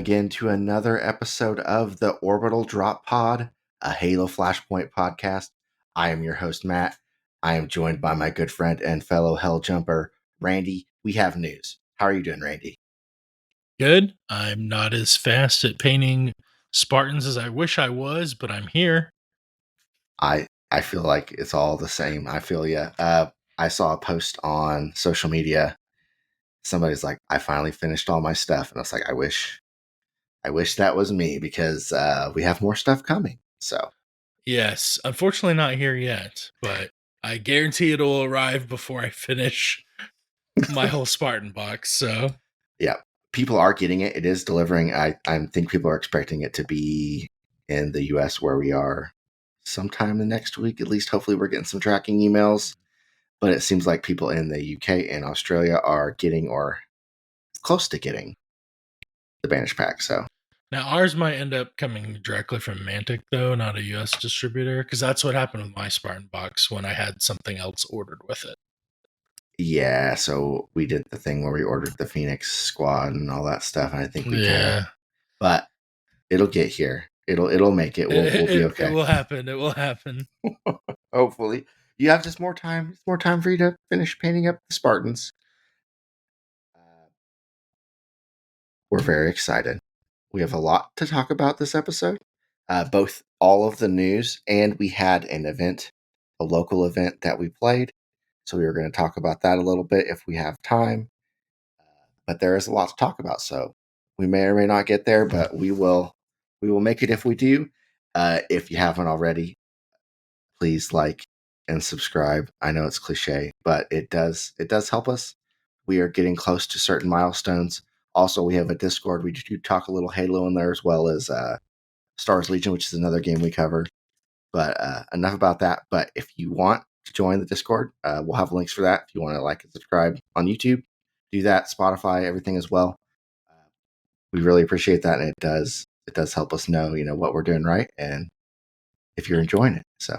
again to another episode of the Orbital Drop Pod, a Halo Flashpoint podcast. I am your host, Matt. I am joined by my good friend and fellow Hell Jumper, Randy. We have news. How are you doing, Randy? Good. I'm not as fast at painting Spartans as I wish I was, but I'm here. I feel like it's all the same. I feel you. I saw a post on social media. Somebody's like, I finally finished all my stuff. And I was like, I wish that was me because we have more stuff coming. So Yes, unfortunately not here yet, but I guarantee it'll arrive before I finish my whole Spartan box. So yeah, people are getting it. It is delivering. I think people are expecting it to be in the US where we are sometime the next week. At least hopefully we're getting some tracking emails. But it seems like people in the UK and Australia are getting or close to getting the Banished pack. So now ours might end up coming directly from Mantic, though, not a US distributor, because that's what happened with my Spartan box when I had something else ordered with it. yeah, so we did the thing where we ordered the Phoenix squad and all that stuff. And I think we kind of, but it'll get here. It'll make it. We'll be okay. It will happen. It will happen. Hopefully, you have just more time. It's more time for you to finish painting up the Spartans. We're very excited. We have a lot to talk about this episode. Both all of the news, and we had an event, a local event that we played. So we were going to talk about that a little bit if we have time. But there is a lot to talk about, so we may or may not get there, but we will make it if we do. If you haven't already, please like and subscribe. I know it's cliche, but it does help us. We are getting close to certain milestones. Also, we have a Discord. We do talk a little Halo in there, as well as Stars Legion, which is another game we cover. But enough about that. But if you want to join the Discord, we'll have links for that. If you want to like and subscribe on YouTube, do that. Spotify, everything as well. We really appreciate that, and it does help us know what we're doing right and if you're enjoying it. So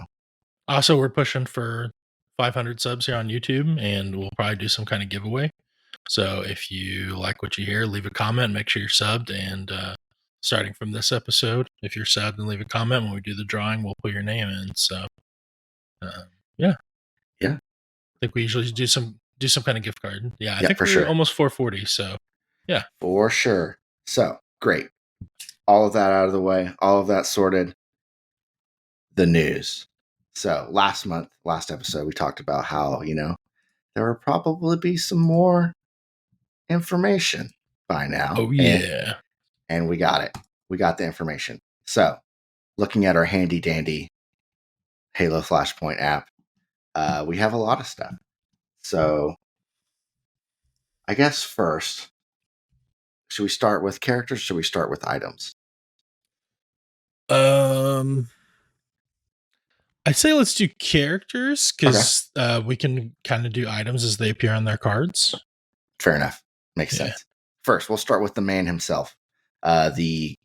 Also, we're pushing for 500 subs here on YouTube, and we'll probably do some kind of giveaway. So if you like what you hear, leave a comment, make sure you're subbed, and starting from this episode, if you're subbed and leave a comment, when we do the drawing, we'll put your name in. So yeah. Yeah. I think we usually do some kind of gift card. Yeah, I think for we're sure. almost 440. So yeah. For sure. So great. All of that out of the way, all of that sorted. The news. So last episode, we talked about how, there will probably be some more information by now. Oh, yeah. And we got it. We got the information. So looking at our handy dandy Halo Flashpoint app, we have a lot of stuff. So I guess first, should we start with characters? Or should we start with items? I'd say let's do characters because we can kind of do items as they appear on their cards. Fair enough. Makes sense. First, we'll start with the man himself, the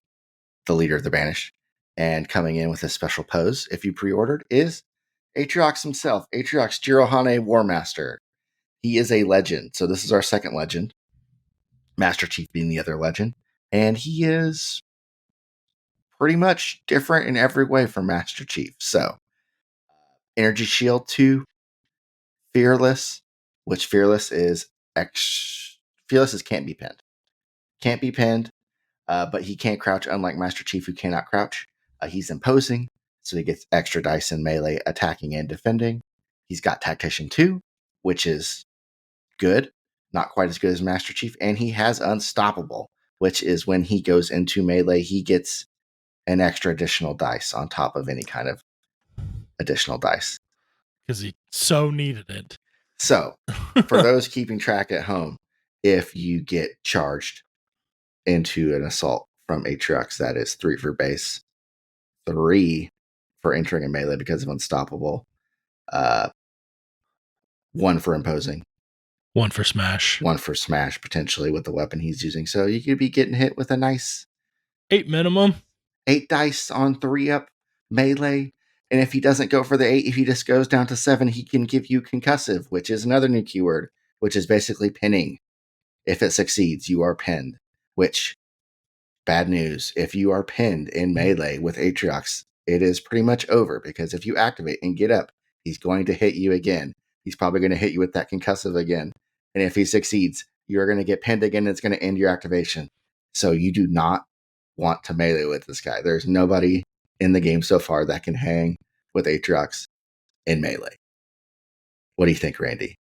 leader of the Banished, and coming in with a special pose, if you pre-ordered, is Atriox himself, Atriox Jirroane Warmaster. He is a legend, so this is our second legend, Master Chief being the other legend, and he is pretty much different in every way from Master Chief. So, Energy Shield 2, Fearless, which Fearless is can't be pinned. Can't be pinned, but he can't crouch, unlike Master Chief, who cannot crouch. He's imposing, so he gets extra dice in melee, attacking and defending. He's got Tactician 2, which is good. Not quite as good as Master Chief. And he has Unstoppable, which is when he goes into melee, he gets an extra additional dice on top of any kind of additional dice. Because he so needed it. So, for those keeping track at home, if you get charged into an assault from Atriox, that is 3 for base, 3 for entering a melee because of Unstoppable, 1 for imposing, 1 for smash, 1 for smash potentially with the weapon he's using. So you could be getting hit with a nice 8 minimum, 8 dice on 3 up melee. And if he doesn't go for the 8, if he just goes down to 7, he can give you concussive, which is another new keyword, which is basically pinning. If it succeeds, you are pinned, which bad news. If you are pinned in melee with Atriox, it is pretty much over, because if you activate and get up, he's going to hit you again. He's probably going to hit you with that concussive again. And if he succeeds, you're going to get pinned again and it's going to end your activation. So you do not want to melee with this guy. There's nobody in the game so far that can hang with Atriox in melee. What do you think, Randy?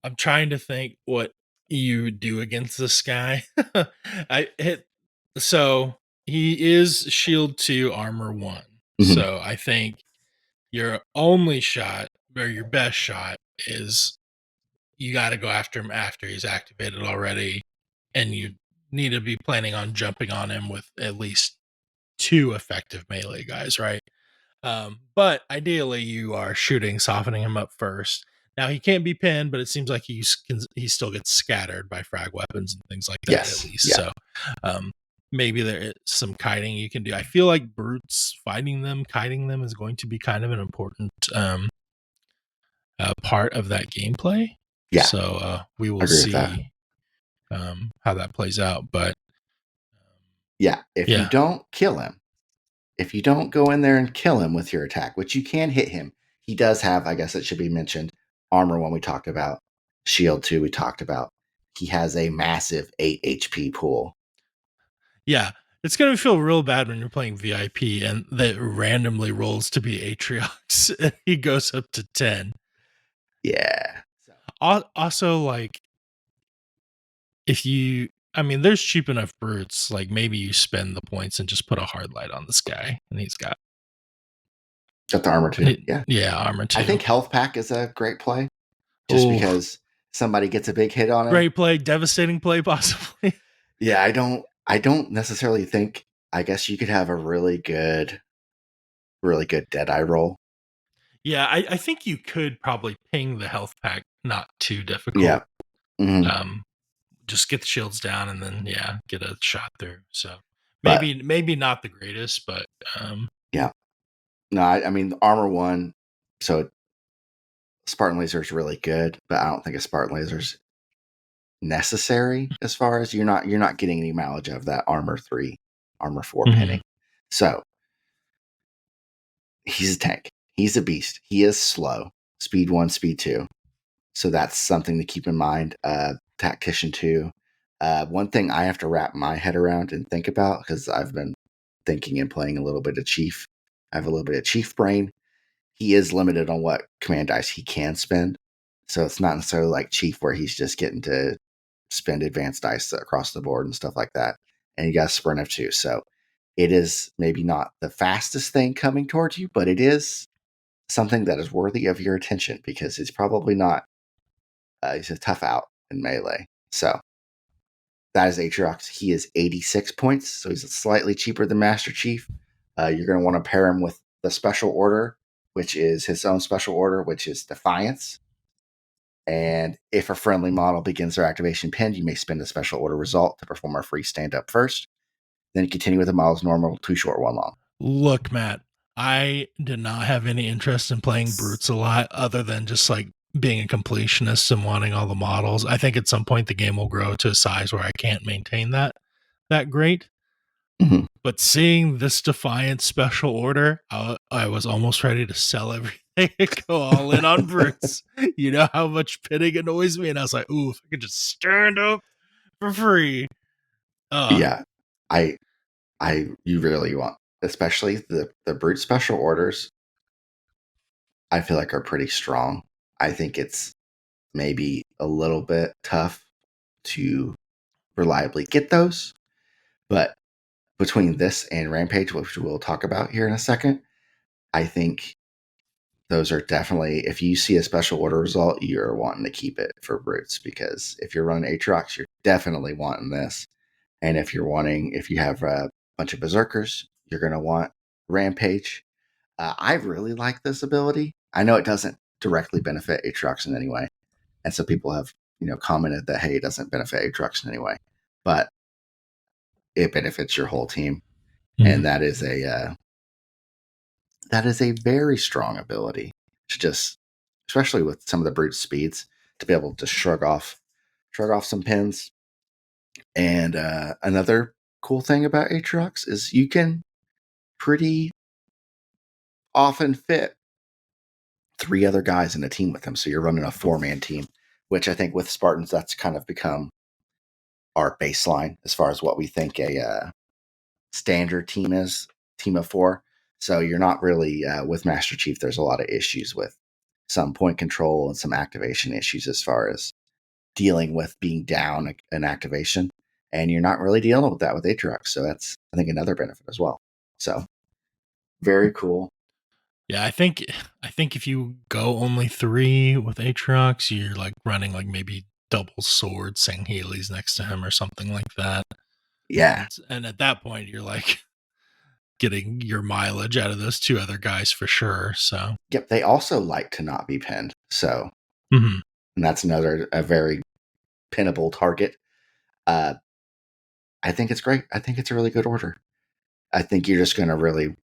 I'm trying to think what you do against this guy. So he is shield 2, armor 1. Mhm. So I think your only shot, or your best shot, is you got to go after him after he's activated already, and you need to be planning on jumping on him with at least 2 effective melee guys, right? But ideally, you are softening him up first. Now he can't be pinned, but it seems like he still gets scattered by frag weapons and things like that. Yes. At least, Yeah. so maybe there is some kiting you can do. I feel like brutes kiting them is going to be kind of an important part of that gameplay. Yeah. So we will Agree with that. see how that plays out. But yeah, if Yeah. you don't kill him, if you don't go in there and kill him with your attack, which you can hit him, he does have, I guess it should be mentioned, armor 1 we talked about, shield 2 we talked about. He has a massive 8 HP pool. yeah, it's going to feel real bad when you're playing VIP and that randomly rolls to be Atriox and he goes up to 10. Yeah. Also, like, there's cheap enough brutes, like maybe you spend the points and just put a hard light on this guy and he's got the armor 2. Yeah, armor 2. I think health pack is a great play, just because somebody gets a big hit on him. Great play, devastating play, possibly. Yeah, I don't necessarily think. I guess you could have a really good Deadeye roll. Yeah, I think you could probably ping the health pack, not too difficult. Yeah. Mm-hmm. Just get the shields down and then get a shot through. So maybe not the greatest, but yeah. No, I mean armor 1. So Spartan laser is really good, but I don't think a Spartan laser is necessary as far as you're not getting any mileage of that armor 3, armor 4 pinning. So he's a tank. He's a beast. He is slow. Speed 1, speed 2. So that's something to keep in mind. Tactician 2. One thing I have to wrap my head around and think about, because I've been thinking and playing a little bit of Chief. I have a little bit of Chief brain. He is limited on what command dice he can spend. So it's not necessarily like Chief where he's just getting to spend advanced dice across the board and stuff like that. And you got Sprint of 2. So it is maybe not the fastest thing coming towards you, but it is something that is worthy of your attention, because he's probably not, he's a tough out in melee. So that is Atriox. He is 86 points, so he's slightly cheaper than Master Chief. You're going to want to pair him with the special order, which is his own special order, which is Defiance. And if a friendly model begins their activation pinned, you may spend a special order result to perform a free stand up first. Then continue with the model's normal 2 short, 1 long. Look, Matt, I did not have any interest in playing brutes a lot, other than just like being a completionist and wanting all the models. I think at some point the game will grow to a size where I can't maintain that great. Mm-hmm. But seeing this Defiance special order, I was almost ready to sell everything and go all in on brutes. You know how much pinning annoys me, and I was like, "Ooh, if I could just stand up for free." Yeah, you really want, especially the brute special orders. I feel like are pretty strong. I think it's maybe a little bit tough to reliably get those, but between this and Rampage, which we'll talk about here in a second, I think those are definitely, if you see a special order result, you're wanting to keep it for brutes, because if you're running Atriox, you're definitely wanting this. And if you have a bunch of berserkers, you're going to want Rampage. I really like this ability. I know it doesn't directly benefit Atriox in any way, and so people have commented that, hey, it doesn't benefit Atriox in any way, but it benefits your whole team. And that is a very strong ability to just, especially with some of the brute speeds, to be able to shrug off some pins. And another cool thing about Atriox is you can pretty often fit 3 other guys in a team with him. So you're running a 4-man team, which I think with Spartans, that's kind of become our baseline as far as what we think a standard team is, team of 4. So you're not really, with Master Chief, there's a lot of issues with some point control and some activation issues as far as dealing with being down an activation. And you're not really dealing with that with Atriox. So that's, I think, another benefit as well. So very cool. Yeah, I think if you go only 3 with Atriox, you're like running like maybe double sword Sangheili's next to him or something like that. Yeah. And at that point you're like getting your mileage out of those 2 other guys for sure. So Yep. They also like to not be pinned. So, mm-hmm. and that's a very pinnable target. I think it's great. I think it's a really good order. I think you're just going to really,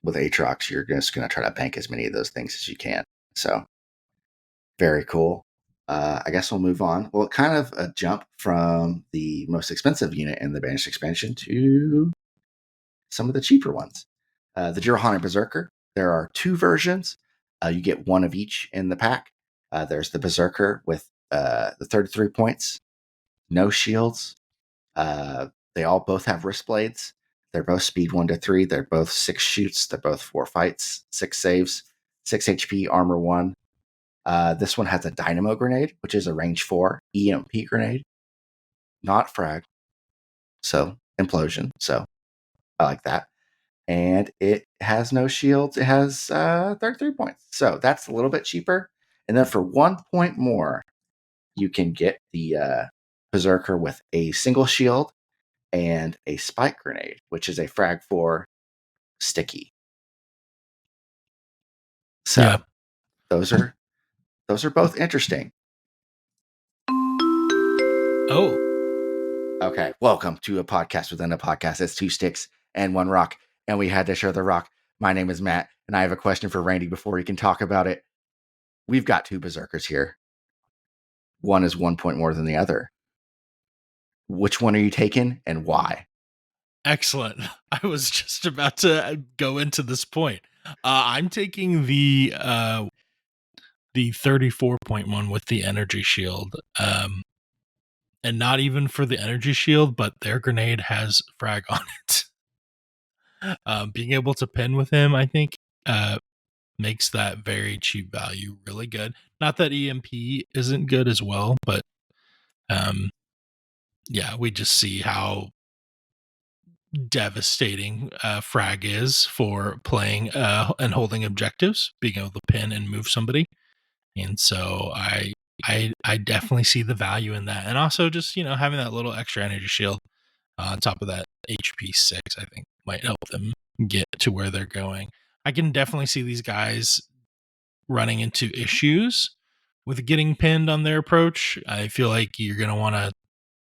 with Atriox, you're just going to try to bank as many of those things as you can. So, very cool. I guess we'll move on. Well, kind of a jump from the most expensive unit in the Banished expansion to some of the cheaper ones. The Jirroane Berserker. There are 2 versions. You get 1 of each in the pack. There's the Berserker with the 33 points, no shields. They all both have wrist blades. They're both speed 1 to 3. They're both 6 shoots. They're both 4 fights, 6 saves, 6 HP, armor 1. This one has a dynamo grenade, which is a range 4 EMP grenade, not frag. So implosion. So I like that. And it has no shields. It has 33 points. So that's a little bit cheaper. And then for 1 point more, you can get the Berserker with a single shield and a spike grenade, which is a frag 4 sticky. So Yeah. those are both interesting. Oh. Okay, welcome to a podcast within a podcast. It's 2 sticks and 1 rock, and we had to share the rock. My name is Matt, and I have a question for Randy before he can talk about it. We've got 2 berserkers here. One is 1 point more than the other. Which one are you taking, and why? Excellent. I was just about to go into this point. I'm taking the 34.1 with the energy shield. And not even for the energy shield, but their grenade has frag on it. Being able to pin with him, I think, makes that very cheap value really good. Not that EMP isn't good as well, but yeah, we just see how devastating frag is for playing and holding objectives, being able to pin and move somebody. And so I definitely see the value in that. And also just, having that little extra energy shield on top of that HP6, I think might help them get to where they're going. I can definitely see these guys running into issues with getting pinned on their approach. I feel like you're going to want to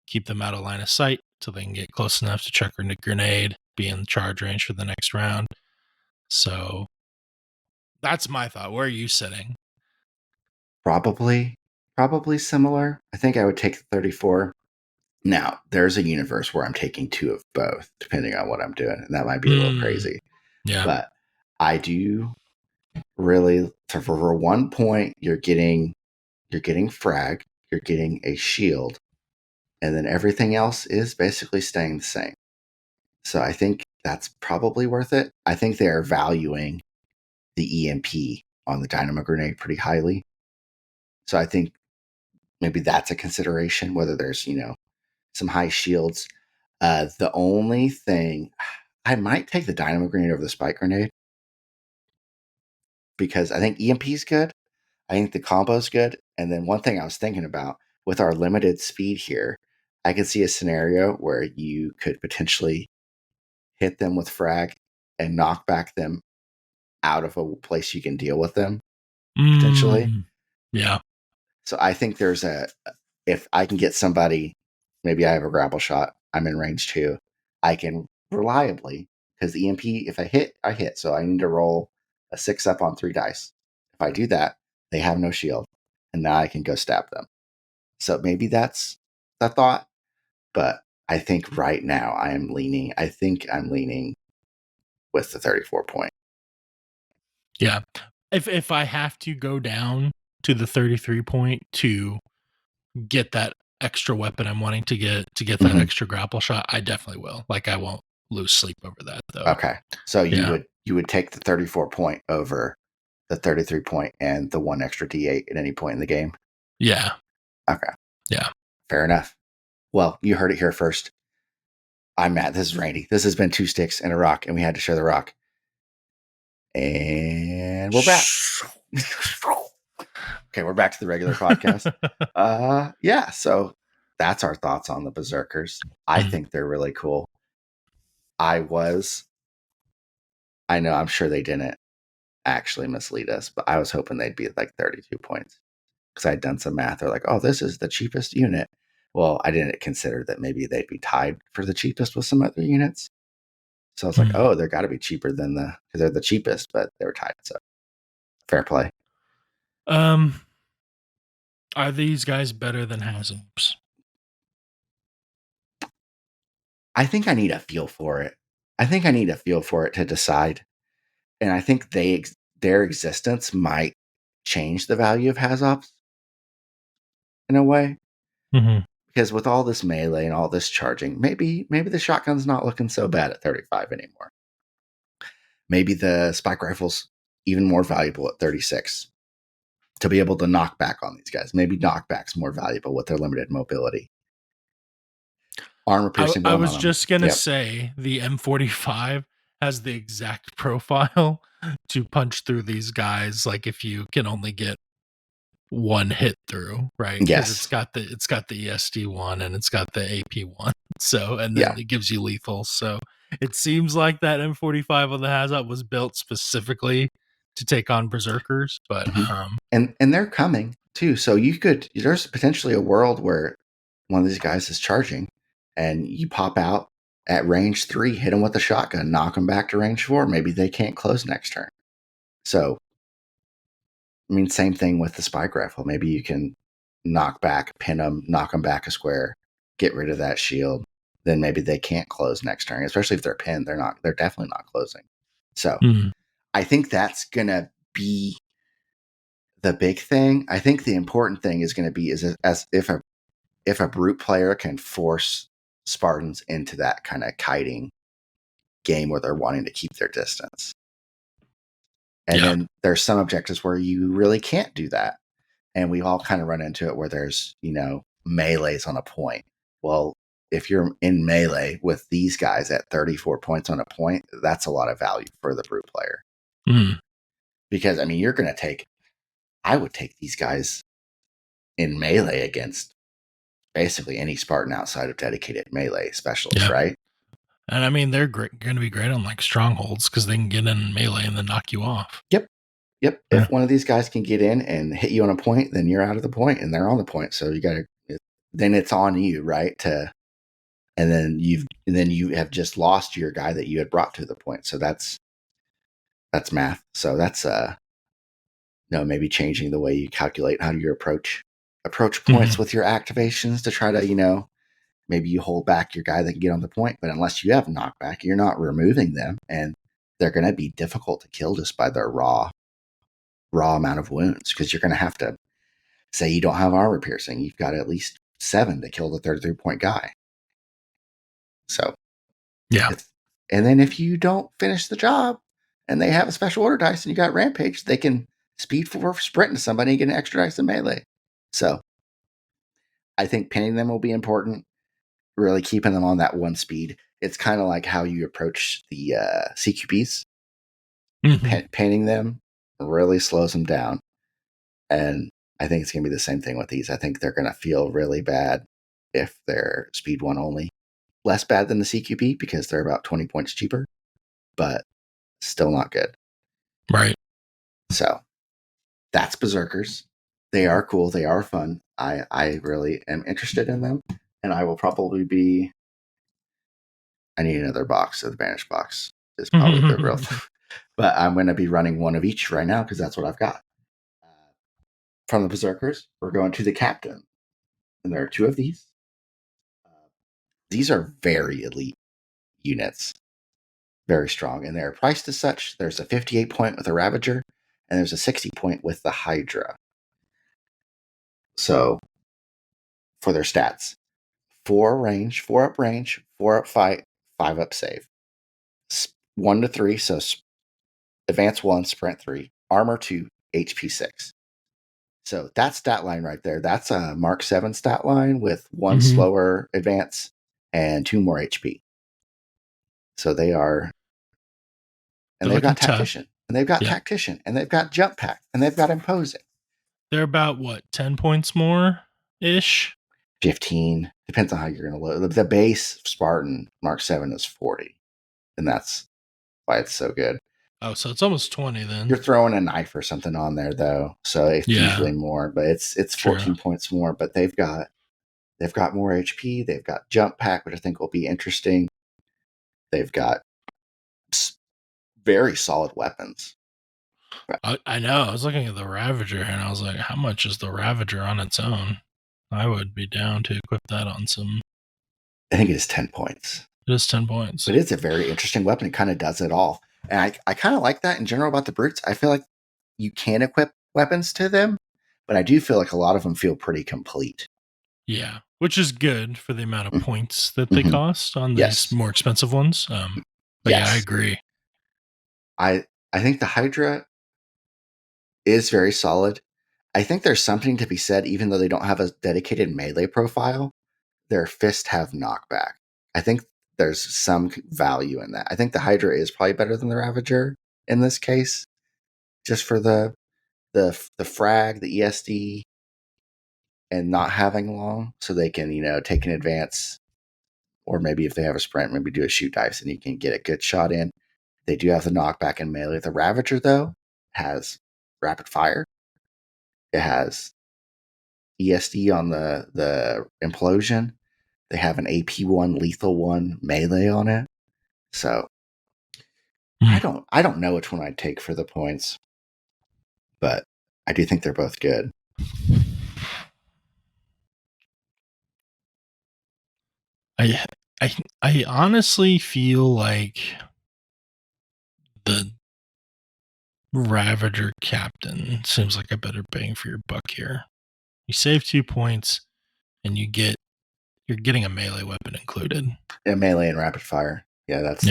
keep them out of line of sight till they can get close enough to chuck a grenade, be in charge range for the next round. So that's my thought. Where are you sitting? Probably similar. I think I would take the 34. Now, there's a universe where I'm taking 2 of both, depending on what I'm doing, and that might be a little crazy. Yeah. But I do really, for 1 point, you're getting frag, you're getting a shield, and then everything else is basically staying the same. So I think that's probably worth it. I think they are valuing the EMP on the dynamo grenade pretty highly. So I think maybe that's a consideration, whether there's, some high shields. The only thing, I might take the dynamo grenade over the spike grenade because I think EMP is good. I think the combo is good. And then one thing I was thinking about with our limited speed here, I could see a scenario where you could potentially hit them with frag and knock back them out of a place you can deal with them potentially. Yeah. So I think if I can get somebody, maybe I have a grapple shot, I'm in range 2, I can reliably, because the EMP, if I hit, I hit. So I need to roll a 6 up on 3 dice. If I do that, they have no shield, and now I can go stab them. So maybe that's the thought, but I think right now I'm leaning with the 34 point. Yeah. If I have to go down to the 33 point to get that extra weapon I'm wanting to get that extra grapple shot, I definitely will. Like, I won't lose sleep over that though. Okay. So Yeah. you would take the 34 point over the 33 point and the one extra D8 at any point in the game? Yeah. Okay. Yeah. Fair enough. Well, you heard it here first. I'm Matt. This is Randy. This has been Two Sticks and a Rock, and we had to share the rock. And we're back. Okay, we're back to the regular podcast. Yeah, so that's our thoughts on the Berserkers. I think they're really cool. I know, I'm sure they didn't actually mislead us, but I was hoping they'd be like 32 points because I'd done some math. They're like, oh, this is the cheapest unit. Well, I didn't consider that maybe they'd be tied for the cheapest with some other units. So I was like, oh, they're got to be cheaper than because they're the cheapest, but they were tied. So fair play. Are these guys better than Hazlips? I think I need a feel for it. To decide. And I think their existence might change the value of Hazops in a way. Mm-hmm. Because with all this melee and all this charging, maybe the shotgun's not looking so bad at 35 anymore. Maybe the spike rifle's even more valuable at 36 to be able to knock back on these guys. Maybe knockback's more valuable with their limited mobility. Armor piercing. I was just gonna say the M45 has the exact profile to punch through these guys. Like, if you can only get one hit through, right? Yes, because it's got the ESD one and it's got the AP one. So, and then it gives you lethal. So it seems like that M45 on the Hazop was built specifically to take on berserkers, but and they're coming too. So there's potentially a world where one of these guys is charging, and you pop out at range 3, hit them with a shotgun, knock them back to range 4. Maybe they can't close next turn. So, I mean, same thing with the spike rifle. Maybe you can knock back, pin them, knock them back a square, get rid of that shield. Then maybe they can't close next turn, especially if they're pinned. They're definitely not closing. So I think that's going to be the big thing. I think the important thing is going to be as if a brute player can force Spartans into that kind of kiting game where they're wanting to keep their distance. And then there's some objectives where you really can't do that. And we all kind of run into it where there's, melees on a point. Well, if you're in melee with these guys at 34 points on a point, that's a lot of value for the brute player. Because, I mean, I would take these guys in melee against basically any Spartan outside of dedicated melee specialists, right? And I mean, they're going to be great on like strongholds because they can get in melee and then knock you off. Yep. If one of these guys can get in and hit you on a point, then you're out of the point and they're on the point. So then it's on you, right? And then you have just lost your guy that you had brought to the point. So that's math. So that's maybe changing the way you calculate how do you approach points with your activations to try to, maybe you hold back your guy that can get on the point, but unless you have knockback, you're not removing them, and they're going to be difficult to kill just by their raw amount of wounds, because you're going to have to say you don't have armor piercing. You've got at least 7 to kill the 33 point guy. So, and then if you don't finish the job and they have a special order dice and you got rampage, they can speed for sprint into somebody and get an extra dice in melee. So, I think pinning them will be important. Really keeping them on that 1 speed. It's kind of like how you approach the CQBs. Pinning them really slows them down. And I think it's going to be the same thing with these. I think they're going to feel really bad if they're speed 1 only. Less bad than the CQB because they're about 20 points cheaper, but still not good. Right. So that's Berserkers. They are cool. They are fun. I really am interested in them. And I will probably I need another box of the Banished box. Is probably the real thing. But I'm going to be running one of each right now because that's what I've got. From the Berserkers, we're going to the Captain. And there are 2 of these. these are very elite units, very strong, and they're priced as such. There's a 58 point with a Ravager, and there's a 60 point with the Hydra. So for their stats, 4 range, 4 up range, 4 up fight, 5 up save, 1 to 3. So advance 1, sprint 3, armor 2, HP 6. So that stat line right there, that's a Mark 7 stat line with 1 slower advance and 2 more HP. So they are, and they've got Tactician, and they've got Tactician, and they've got Jump Pack, and they've got Imposing. They're about, what, 10 points more-ish? 15. Depends on how you're going to load. The base Spartan Mark 7 is 40, and that's why it's so good. Oh, so it's almost 20 then. You're throwing a knife or something on there, though, so it's usually more, but it's 14 points more, but they've got more HP. They've got Jump Pack, which I think will be interesting. They've got very solid weapons. I know. I was looking at the Ravager, and I was like, how much is the Ravager on its own? I would be down to equip that on some. I think it is 10 points. It is 10 points. But it's a very interesting weapon. It kind of does it all. And I kind of like that in general about the brutes. I feel like you can equip weapons to them, but I do feel like a lot of them feel pretty complete. Yeah, which is good for the amount of points that they cost on these more expensive ones. But yeah, I agree. I think the Hydra is very solid. I think there's something to be said, even though they don't have a dedicated melee profile, their fists have knockback. I think there's some value in that. I think the Hydra is probably better than the Ravager in this case, just for the frag, the ESD, and not having long, so they can, take an advance, or maybe if they have a sprint, maybe do a shoot dice and you can get a good shot in. They do have the knockback and melee. The Ravager, though, has rapid fire. It has ESD on the implosion. They have an AP1 lethal 1 melee on it. So I don't know which one I'd take for the points, but I do think they're both good. I honestly feel like the Ravager Captain seems like a better bang for your buck here. You save 2 points, and you're getting a melee weapon included. Yeah, melee and rapid fire. Yeah, that's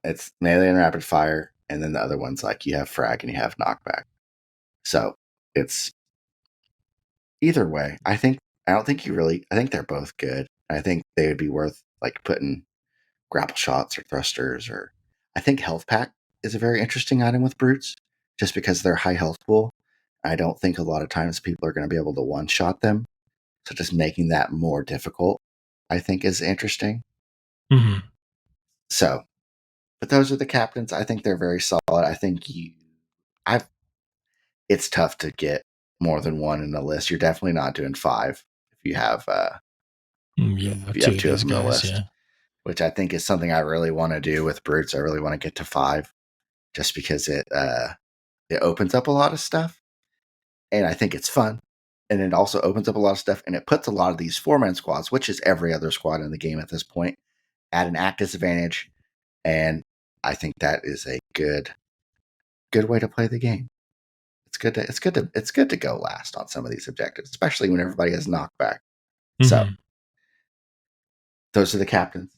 it's melee and rapid fire, and then the other one's like you have frag and you have knockback. So it's either way. I think they're both good. I think they would be worth like putting grapple shots or thrusters, or I think health pack is a very interesting item with brutes, just because they're high health pool. I don't think a lot of times people are going to be able to one shot them. So just making that more difficult, I think, is interesting. So, but those are the captains. I think they're very solid. I think it's tough to get more than one in the list. You're definitely not doing 5 if you have two of them on the list, which I think is something I really want to do with brutes. I really want to get to 5, just because it opens up a lot of stuff, and I think it's fun. And it also opens up a lot of stuff, and it puts a lot of these 4-man squads, which is every other squad in the game at this point, at an act disadvantage. And I think that is a good way to play the game. It's good to go last on some of these objectives, especially when everybody has knockback. So those are the captains.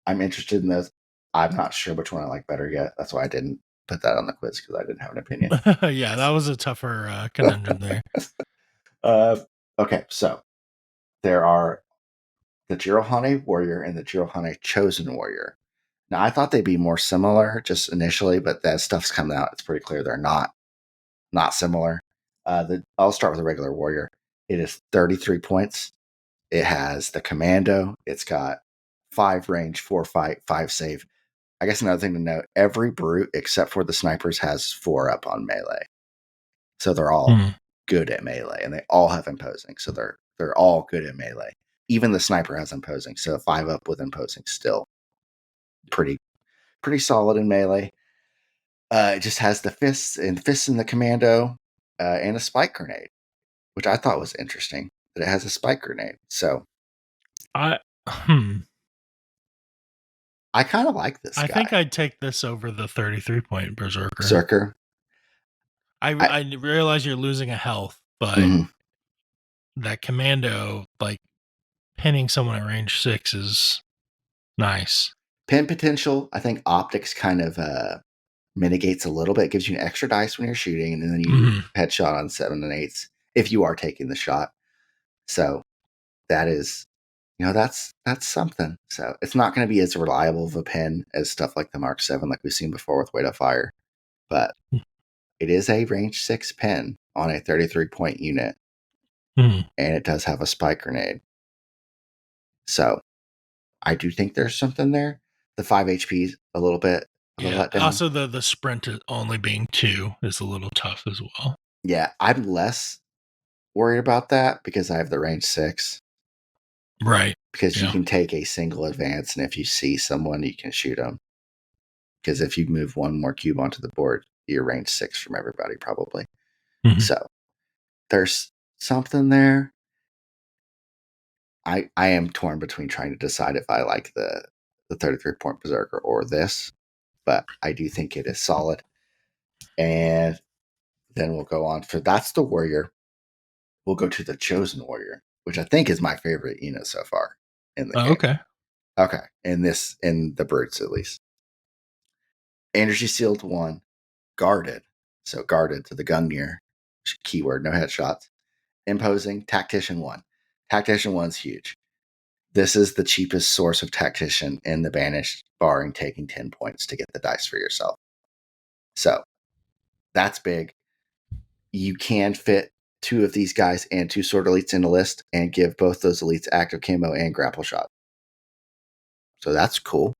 I'm interested in those. I'm not sure which one I like better yet. That's why I didn't put that on the quiz, because I didn't have an opinion. Yeah, that was a tougher conundrum there. Okay, so there are the Jirroane Warrior and the Jirroane Chosen Warrior. Now, I thought they'd be more similar just initially, but that stuff's coming out. It's pretty clear they're not similar. I'll start with the regular Warrior. It is 33 points. It has the Commando. It's got 5 range, 4 fight, 5 save. I guess another thing to note, every brute except for the snipers has 4 up on melee. So they're all good at melee, and they all have imposing. So they're all good at melee. Even the sniper has imposing. So 5 up with imposing still pretty solid in melee. It just has the fists in the Commando, and a spike grenade, which I thought was interesting that it has a spike grenade. So I I kind of like this I guy. think I'd take this over the 33-point berserker. Berserker. I realize you're losing a health, but that commando, like pinning someone at range 6 is nice. Pin potential, I think optics kind of mitigates a little bit. It gives you an extra dice when you're shooting, and then you headshot on 7 and 8s if you are taking the shot. So that is, that's something. So it's not going to be as reliable of a pin as stuff like the Mark 7, like we've seen before with Weight of Fire, but it is a range 6 pin on a 33-point unit, and it does have a spike grenade. So I do think there's something there. The 5 HP is a little bit of a letdown. Also, the sprint only being 2 is a little tough as well. Yeah, I'm less worried about that because I have the range 6. Right. Because you can take a single advance, and if you see someone, you can shoot them. Because if you move one more cube onto the board, you're range 6 from everybody, probably. So there's something there. I am torn between trying to decide if I like the 33-point berserker or this, but I do think it is solid. And then we'll go on for that's the warrior. We'll go to the chosen warrior, which I think is my favorite unit so far in the game. Okay. In the brutes at least. Energy sealed 1, guarded. So guarded to the Gungnir. Keyword, no headshots. Imposing, tactician 1. Tactician 1's huge. This is the cheapest source of tactician in the Banished, barring taking 10 points to get the dice for yourself. So that's big. You can fit 2 of these guys and 2 sword elites in a list and give both those elites active camo and grapple shot. So that's cool.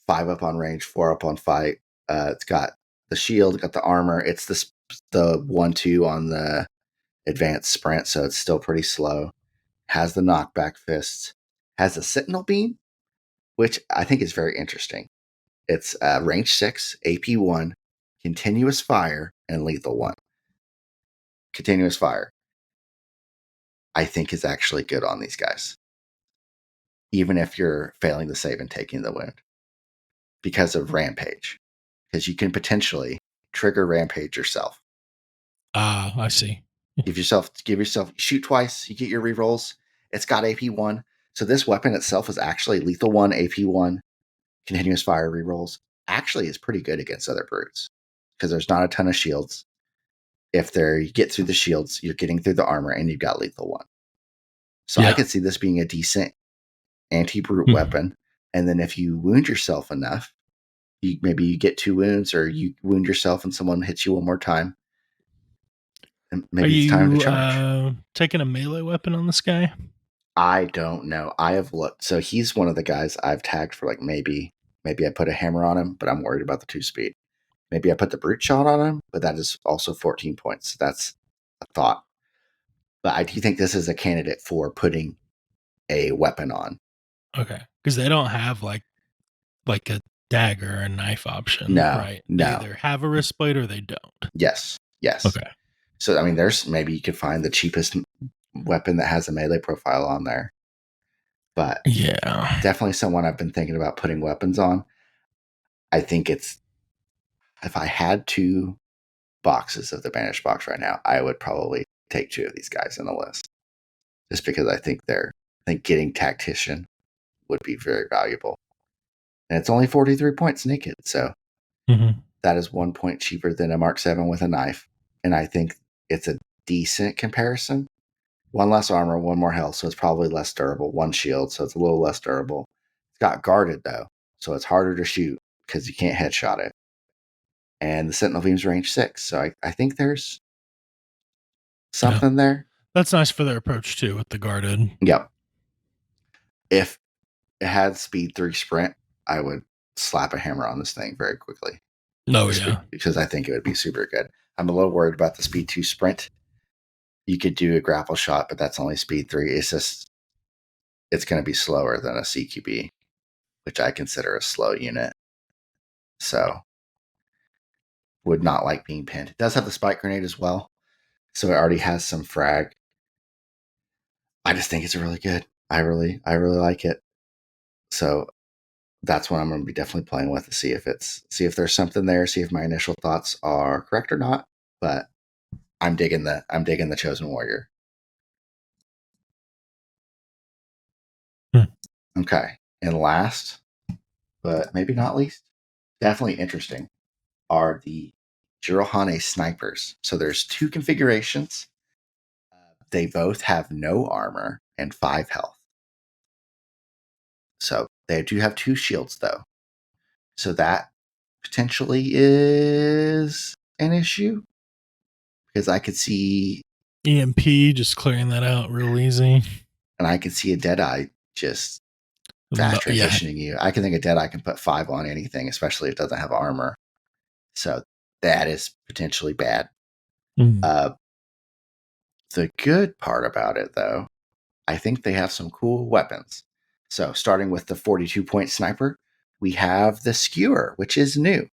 5 up on range, 4 up on fight. It's got the shield, got the armor. It's the 1-2 on the advanced sprint, so it's still pretty slow. Has the knockback fists. Has a sentinel beam, which I think is very interesting. It's range 6, AP1, continuous fire, and lethal 1. Continuous fire, I think, is actually good on these guys, even if you're failing to save and taking the wound, because of rampage. Because you can potentially trigger rampage yourself. I see. Give yourself shoot twice, you get your rerolls. It's got AP1. So this weapon itself is actually lethal 1, AP1, continuous fire rerolls. Actually is pretty good against other brutes because there's not a ton of shields. If you get through the shields, you're getting through the armor, and you've got lethal 1. So I could see this being a decent anti-brute weapon. And then if you wound yourself enough, maybe you get 2 wounds, or you wound yourself and someone hits you one more time. And maybe it's time to charge. Taking a melee weapon on this guy? I don't know. I have looked. So he's one of the guys I've tagged for, like, maybe I put a hammer on him, but I'm worried about the 2 speed. Maybe I put the brute shot on him, but that is also 14 points. That's a thought. But I do think this is a candidate for putting a weapon on. Okay. Because they don't have like a dagger or knife option, right? No. They either have a wrist blade or they don't. Yes. Okay. So, I mean, maybe you could find the cheapest weapon that has a melee profile on there. But yeah, definitely someone I've been thinking about putting weapons on. I think if I had 2 boxes of the Banished box right now, I would probably take 2 of these guys in the list. Just because I think getting tactician would be very valuable. And it's only 43 points naked, so that is 1 point cheaper than a Mark 7 with a knife. And I think it's a decent comparison. 1 less armor, 1 more health, so it's probably less durable. 1 shield, so it's a little less durable. It's got guarded, though, so it's harder to shoot because you can't headshot it. And the Sentinel Beam's range 6, so I think there's something there. That's nice for their approach, too, with the guarded. Yep. If it had speed 3 sprint, I would slap a hammer on this thing very quickly. Because I think it would be super good. I'm a little worried about the speed 2 sprint. You could do a grapple shot, but that's only speed 3. It's going to be slower than a CQB, which I consider a slow unit. So, would not like being pinned. It does have the spike grenade as well, so it already has some frag. I just think it's really good. I really like it. So that's what I'm going to be definitely playing with to see if there's something there, see if my initial thoughts are correct or not. But I'm digging the Chosen Warrior. Hmm. Okay, and last, but maybe not least, definitely interesting, are the Jirroane snipers. So there's two configurations. They both have no armor and 5 health. So they do have 2 shields though. So that potentially is an issue because I could see EMP, just clearing that out real easy. and I could see a Deadeye just fast Yeah. transitioning you. I can think a Deadeye can put 5 on anything, especially if it doesn't have armor. So that is potentially bad. Mm. The good part about it, though, I think they have some cool weapons. So starting with the 42-point sniper, we have the skewer, which is new.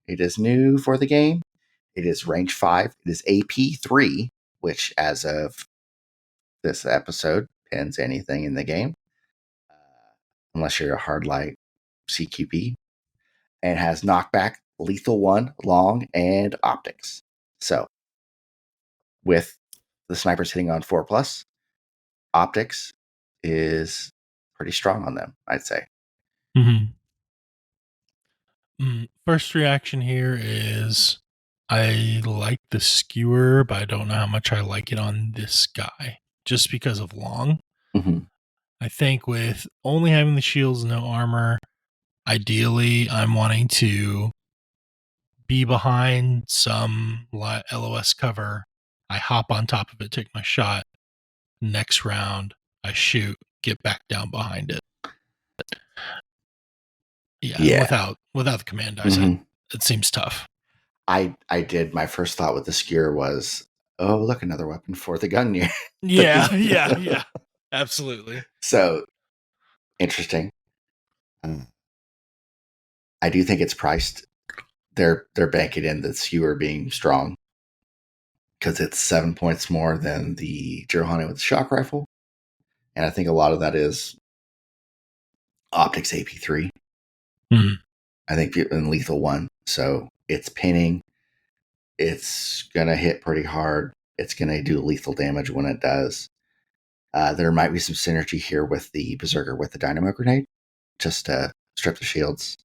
It is new for the game. It is range 5. It is AP3, which as of this episode pins anything in the game, unless you're a hard light CQB, and has knockback, lethal 1, long, and optics. So with the snipers hitting on 4+, optics is pretty strong on them, I'd say. Mm-hmm. First reaction here is I like the skewer, but I don't know how much I like it on this guy just because of long. Mm-hmm. I think with only having the shields, no armor, ideally I'm wanting to be behind some LOS cover. I hop on top of it, take my shot. Next round, I shoot, get back down behind it. Yeah, and without the command dice, Mm-hmm. it seems tough. I did. My first thought with the skewer was, oh, look, another weapon for the Gungnir. Yeah, absolutely. So interesting. I do think it's priced. They're banking in the skewer being strong because it's 7 points more than the Jirroane with the shock rifle, and I think a lot of that is optics AP3. Mm-hmm. I think in lethal 1, so it's pinning. It's gonna hit pretty hard. It's gonna do lethal damage when it does. There might be some synergy here with the berserker with the dynamo grenade, just to strip the shields,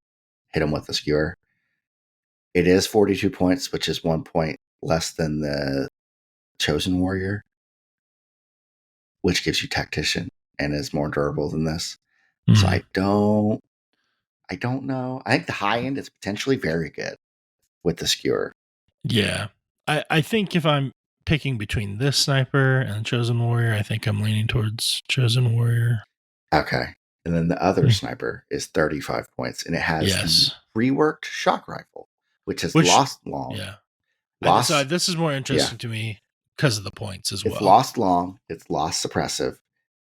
hit them with the skewer. It is 42 points, which is 1 point less than the chosen warrior, which gives you tactician and is more durable than this. So I don't know. I think the high end is potentially very good with the skewer. Yeah. I think if I'm picking between this sniper and Chosen Warrior, I think I'm leaning towards Chosen Warrior. Okay. And then the other sniper is 35 points, and it has the reworked shock rifle, which has lost long. Yeah. So this is more interesting to me because of the points as well. It's lost long, it's lost suppressive,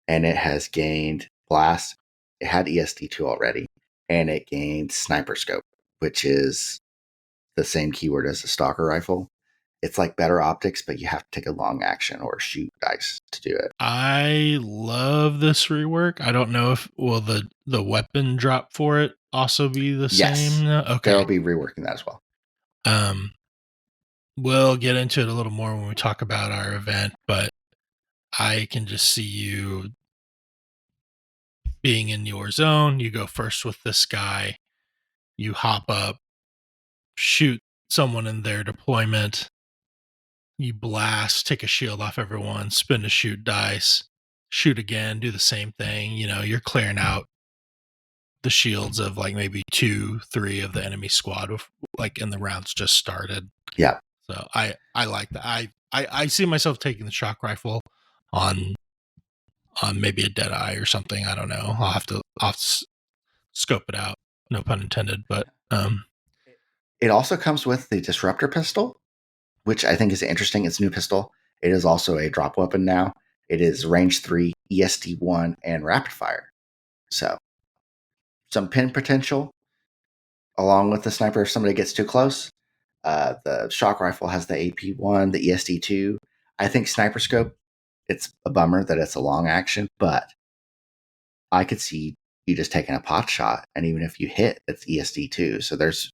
and it has gained blast. It had ESD2 already, and it gained sniper scope, which is the same keyword as the stalker rifle. It's like better optics, but you have to take a long action or shoot dice to do it. I love this rework. I don't know if will the weapon drop for it also be the same? Okay. They'll be reworking that as well. We'll get into it a little more when we talk about our event, but I can just see you being in your zone. You go first with this guy. You hop up, shoot someone in their deployment. You blast, take a shield off everyone, spin a shoot dice, shoot again, do the same thing. You know, you're clearing out the shields of like maybe 2-3 of the enemy squad, like in the rounds just started. Yeah. So I like that. I see myself taking the shock rifle on maybe a Deadeye or something. I don't know. I'll have to scope it out. No pun intended. But it also comes with the disruptor pistol, which I think is interesting. It's a new pistol. It is also a drop weapon now. It is range 3, ESD1, and rapid fire. So some pin potential along with the sniper if somebody gets too close. The shock rifle has the AP1, the ESD2. I think sniper scope, it's a bummer that it's a long action, but I could see you just taking a pot shot, and even if you hit, it's ESD2. So there's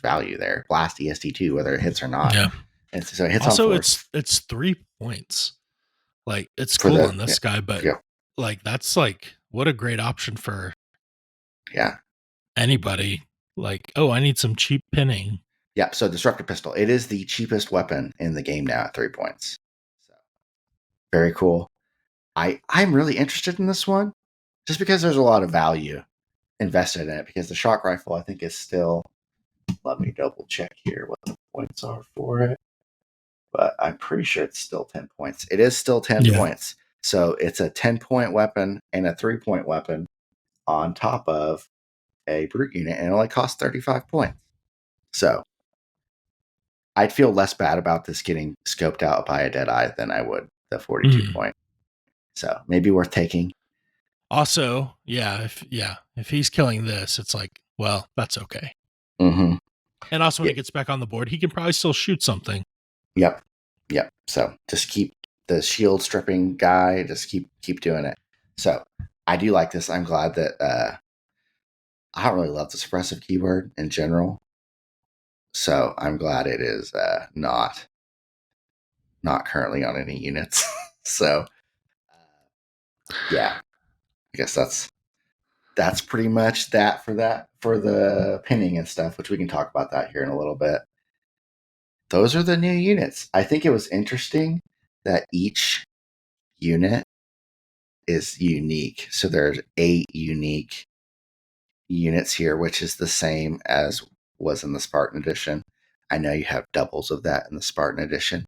value there. Blast ESD2, whether it hits or not. Yeah. And so it hits on Also, force it's 3 points. Like, it's for cool the on this guy, but yeah, like that's like what a great option for yeah. anybody. Like, oh, I need some cheap pinning. Yeah, so Disruptor Pistol. It is the cheapest weapon in the game now at 3 points. So very cool. I'm really interested in this one just because there's a lot of value invested in it, because the shock rifle I think is still, let me double check here what the points are for it. But I'm pretty sure it's still 10 points. It is still 10 Yeah. points. So it's a 10-point weapon and a 3-point weapon on top of a brute unit, and it only costs 35 points. So I'd feel less bad about this getting scoped out by a Deadeye than I would the 42 point. So maybe worth taking. Also, if he's killing this, it's like, well, that's okay. Mm-hmm. And also when he gets back on the board, he can probably still shoot something. Yep. So just keep the shield stripping guy. Just keep doing it. So I do like this. I'm glad that I don't really love the suppressive keyword in general. So I'm glad it is not currently on any units. So yeah, I guess that's pretty much that for the pinning and stuff, which we can talk about that here in a little bit. Those are the new units. I think it was interesting that each unit is unique. So there's 8 unique units here, which is the same as was in the Spartan edition. I know you have doubles of that in the Spartan edition,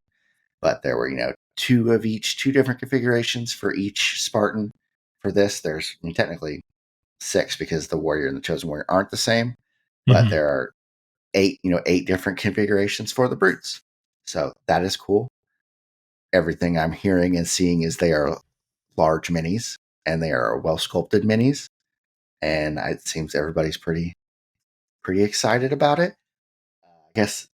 but there were, 2 of each, 2 different configurations for each Spartan. For this, there's technically 6 because the warrior and the chosen warrior aren't the same, but there are 8, 8 different configurations for the brutes. So that is cool. Everything I'm hearing and seeing is they are large minis, and they are well sculpted minis, and it seems everybody's pretty excited about it. I guess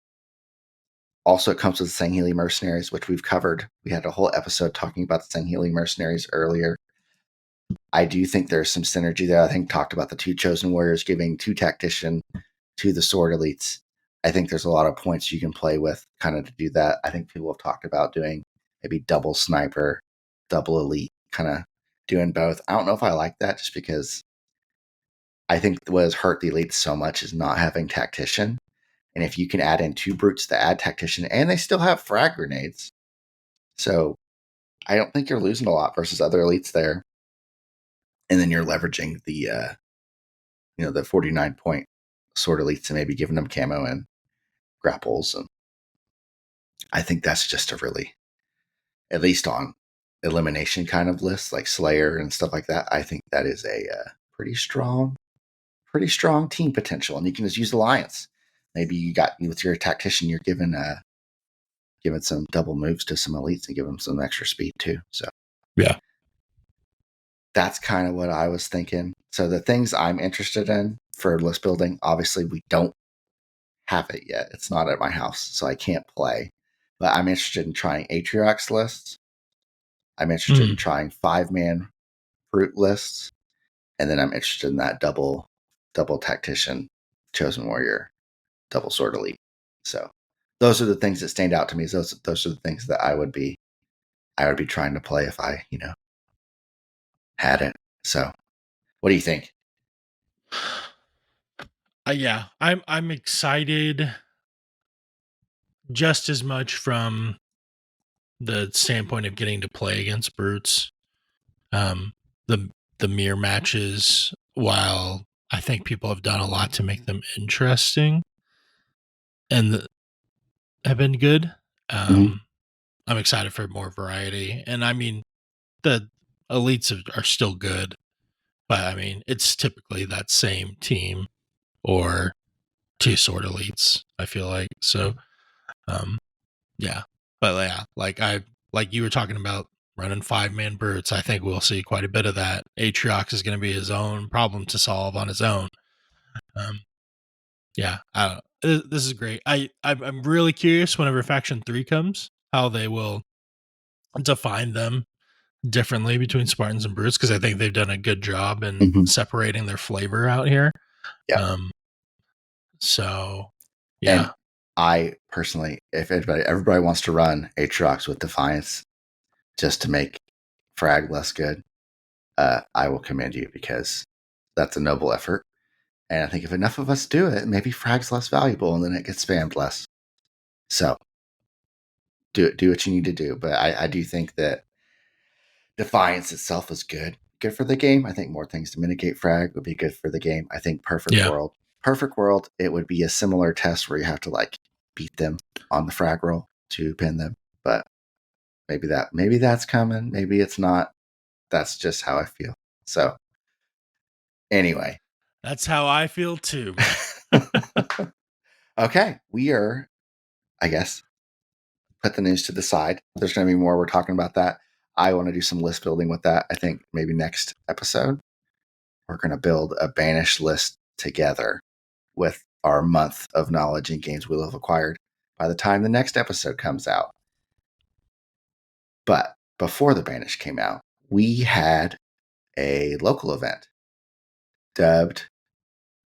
also it comes with the Sangheili mercenaries, which we've covered. We had a whole episode talking about the Sangheili mercenaries earlier. I do think there's some synergy there. I think talked about the 2 chosen warriors giving 2 tactician to the sword elites. I think there's a lot of points you can play with kind of to do that. I think people have talked about doing maybe double sniper, double elite, kind of doing both. I don't know if I like that, just because I think what has hurt the elites so much is not having tactician. And if you can add in 2 brutes to add tactician, and they still have frag grenades, so I don't think you're losing a lot versus other elites there. And then you're leveraging the 49 point sword elites and maybe giving them camo and grapples. And I think that's just a really, at least on elimination kind of lists like Slayer and stuff like that, I think that is a pretty strong team potential. And you can just use Alliance. Maybe you got with your tactician, you're giving some double moves to some elites and give them some extra speed too. So Yeah. That's kind of what I was thinking. So the things I'm interested in for list building, obviously we don't have it yet. It's not at my house, so I can't play. But I'm interested in trying Atriox lists. I'm interested in trying 5-man brute lists. And then I'm interested in that double tactician, chosen warrior, double sword elite. So those are the things that stand out to me. Those are the things that I would be trying to play if I, had it. So what do you think? Yeah, I'm excited just as much from the standpoint of getting to play against brutes. The mirror matches, while I think people have done a lot to make them interesting and have been good, I'm excited for more variety. And I mean, the elites are still good, but I mean, it's typically that same team or 2 sword elites, I feel like. So, yeah. But yeah, like you were talking about running 5-man brutes, I think we'll see quite a bit of that. Atriox is going to be his own problem to solve on his own. Yeah, I don't know. This is great. I'm really curious whenever Faction 3 comes, how they will define them. differently between Spartans and Brutes because I think they've done a good job in Mhm. separating their flavor out here. Yeah. So yeah, And I personally, if everybody wants to run Atriox with Defiance just to make frag less good, I will commend you because that's a noble effort. And I think if enough of us do it, maybe frag's less valuable and then it gets spammed less. So do what you need to do. But I do think that Defiance itself is good for the game. I think more things to mitigate frag would be good for the game. I think Perfect World, it would be a similar test where you have to like beat them on the frag roll to pin them. But maybe that's coming. Maybe it's not. That's just how I feel. So anyway, that's how I feel too, man. okay, we are, I guess, put the news to the side. There's going to be more. We're talking about that. I want to do some list building with that. I think maybe next episode we're going to build a Banished list together with our month of knowledge and games we'll have acquired by the time the next episode comes out. But before the Banished came out, we had a local event dubbed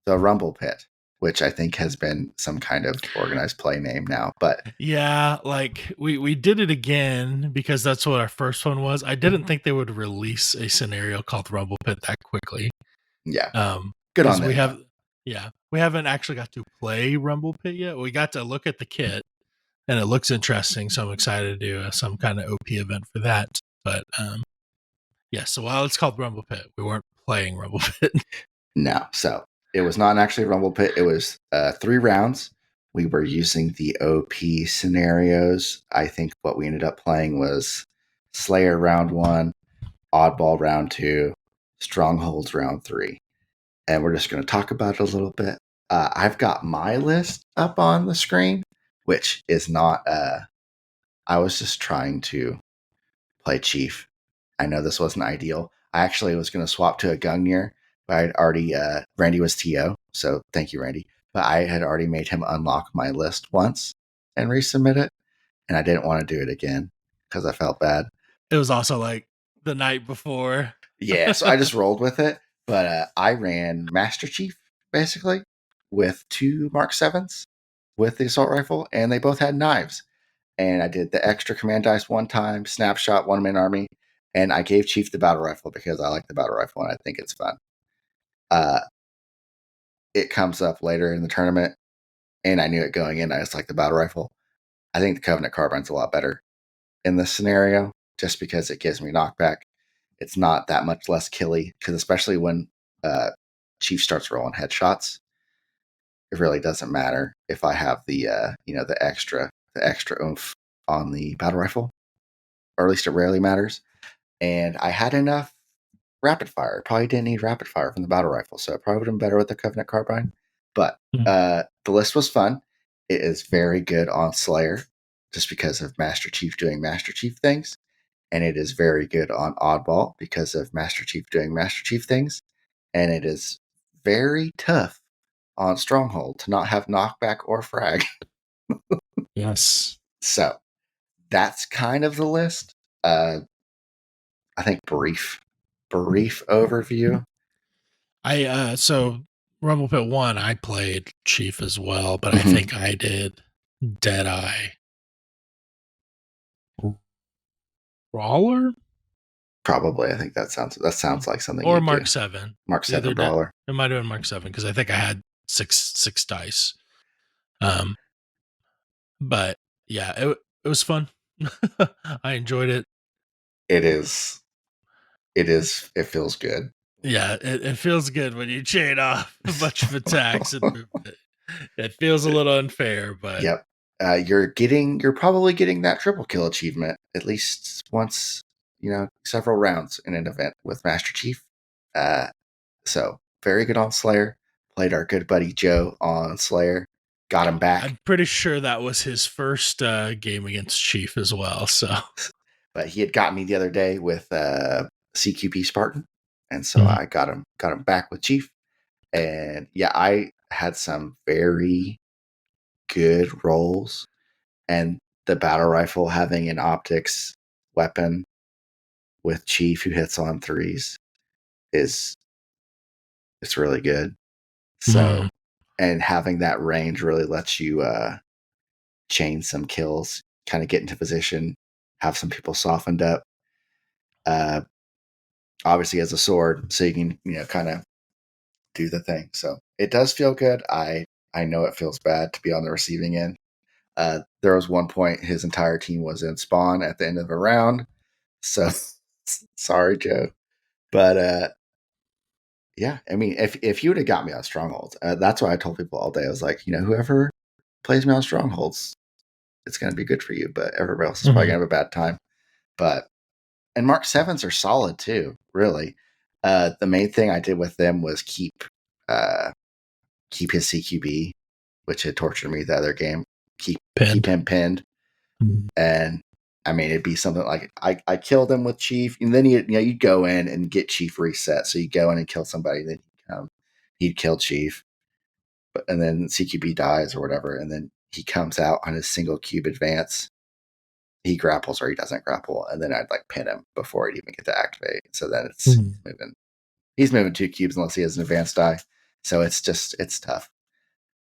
the Rumble Pit, which I think has been some kind of organized play name now. But yeah, like we did it again because that's what our first one was. I didn't think they would release a scenario called Rumble Pit that quickly. yeah, good on Because we them. have, yeah, we haven't actually got to play Rumble Pit yet. We got to look at the kit, and it looks interesting. So I'm excited to do some kind of OP event for that. But yeah, so while it's called Rumble Pit, we weren't playing Rumble Pit. No, so it was not actually a Rumble Pit. It was 3 rounds. We were using the OP scenarios. I think what we ended up playing was Slayer round 1, Oddball round 2, Strongholds round 3. And we're just going to talk about it a little bit. I've got my list up on the screen, which is not. I was just trying to play Chief. I know this wasn't ideal. I actually was going to swap to a Gungnir, but I'd already. Randy was TO, so thank you, Randy. But I had already made him unlock my list once and resubmit it, and I didn't want to do it again because I felt bad. It was also like the night before. Yeah, so I just rolled with it. But I ran Master Chief basically with 2 Mark 7s with the assault rifle, and they both had knives. And I did the extra command dice one time, snapshot, 1-man army, and I gave Chief the battle rifle because I like the battle rifle and I think it's fun. It comes up later in the tournament, and I knew it going in. I just like the battle rifle. I think the Covenant Carbine's a lot better in this scenario just because it gives me knockback. It's not that much less killy because especially when Chief starts rolling headshots, it really doesn't matter if I have the the extra oomph on the battle rifle, or at least it rarely matters. And I had enough rapid fire. Probably didn't need rapid fire from the battle rifle, so it probably would have been better with the Covenant Carbine. But the list was fun. It is very good on Slayer, just because of Master Chief doing Master Chief things. And it is very good on Oddball because of Master Chief doing Master Chief things. And it is very tough on Stronghold to not have knockback or frag. Yes. So that's kind of the list. I think brief overview. So Rumble Pit 1, I played Chief as well, but I Mhm. think I did Deadeye. Brawler? Probably, I think that sounds like something Or you do. Mark 7. Mark 7 Either brawler. it might have been Mark 7 because I think I had six dice. But yeah, it was fun. I enjoyed it. It is. It feels good. Yeah, it feels good when you chain off a bunch of attacks and move it. It feels a little unfair, but Yep. You're probably getting that triple kill achievement at least once, several rounds in an event with Master Chief. So very good on Slayer. Played our good buddy Joe on Slayer. Got him back. I'm pretty sure that was his first game against Chief as well. So, but he had got me the other day with CQP Spartan, and so I got him back with Chief. And yeah, I had some very good rolls, and the battle rifle having an optics weapon with Chief who hits on threes is it's really good. So and having that range really lets you chain some kills, kind of get into position, have some people softened up. Obviously as a sword, so you can, kind of do the thing. So it does feel good. I know it feels bad to be on the receiving end. There was one point his entire team was in spawn at the end of a round. So sorry, Joe. But yeah, I mean, if you would have got me on strongholds, that's why I told people all day. I was like, whoever plays me on strongholds, it's going to be good for you, but everybody else is probably going to have a bad time. And Mark 7s are solid too, really. The main thing I did with them was keep his CQB, which had tortured me the other game. Keep him pinned. And I mean, it'd be something like I killed him with Chief, and then you'd go in and get Chief reset. So you go in and kill somebody, then he'd kill Chief, and then CQB dies or whatever, and then he comes out on his single cube advance. He grapples or he doesn't grapple, and then I'd like pin him before he'd even get to activate. So then it's moving. He's moving 2 cubes unless he has an advanced die. So it's tough.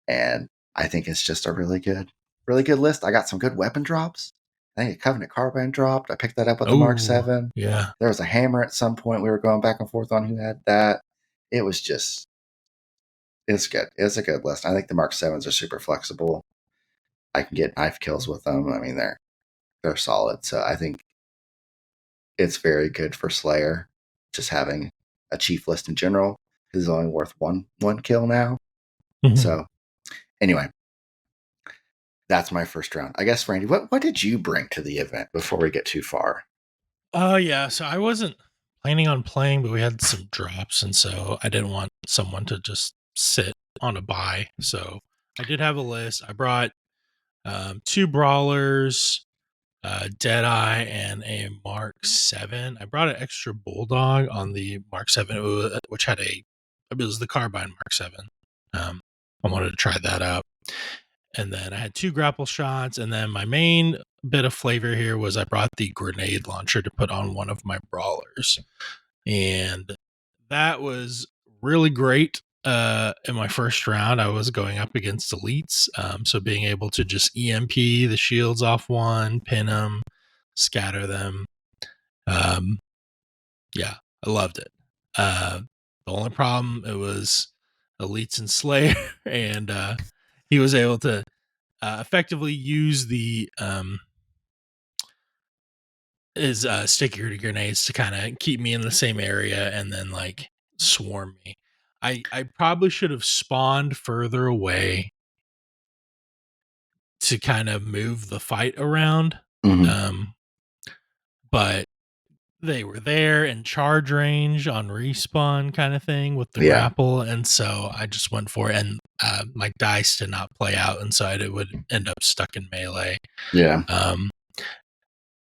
And I think it's just a really good list. I got some good weapon drops. I think a Covenant Carbine dropped. I picked that up with the Mark 7. Yeah. There was a hammer at some point. We were going back and forth on who had that. It was just, it's good. It's a good list. I think the Mark 7s are super flexible. I can get knife kills with them. I mean, they're solid. So I think it's very good for Slayer, just having a chief list in general. Is only worth one kill now. So anyway, that's my first round. I guess, Randy, what did you bring to the event before we get too far? Yeah, so I wasn't planning on playing, but we had some drops, and so I didn't want someone to just sit on a buy. So I did have a list. I brought 2 brawlers, Deadeye, and a Mark 7. I brought an extra Bulldog on the Mark 7, which had it was the Carbine Mark 7. I wanted to try that out. And then I had 2 grapple shots, and then my main bit of flavor here was I brought the grenade launcher to put on one of my brawlers. And that was really great. In my first round, I was going up against elites. So being able to just EMP the shields off one, pin them, scatter them. Yeah, I loved it. The only problem, it was elites and Slayer, and he was able to effectively use the his sticky grenades to kind of keep me in the same area and then like swarm me. I probably should have spawned further away to kind of move the fight around. But they were there in charge range on respawn kind of thing with the grapple, and so I just went for it, and my dice did not play out inside. It would end up stuck in melee.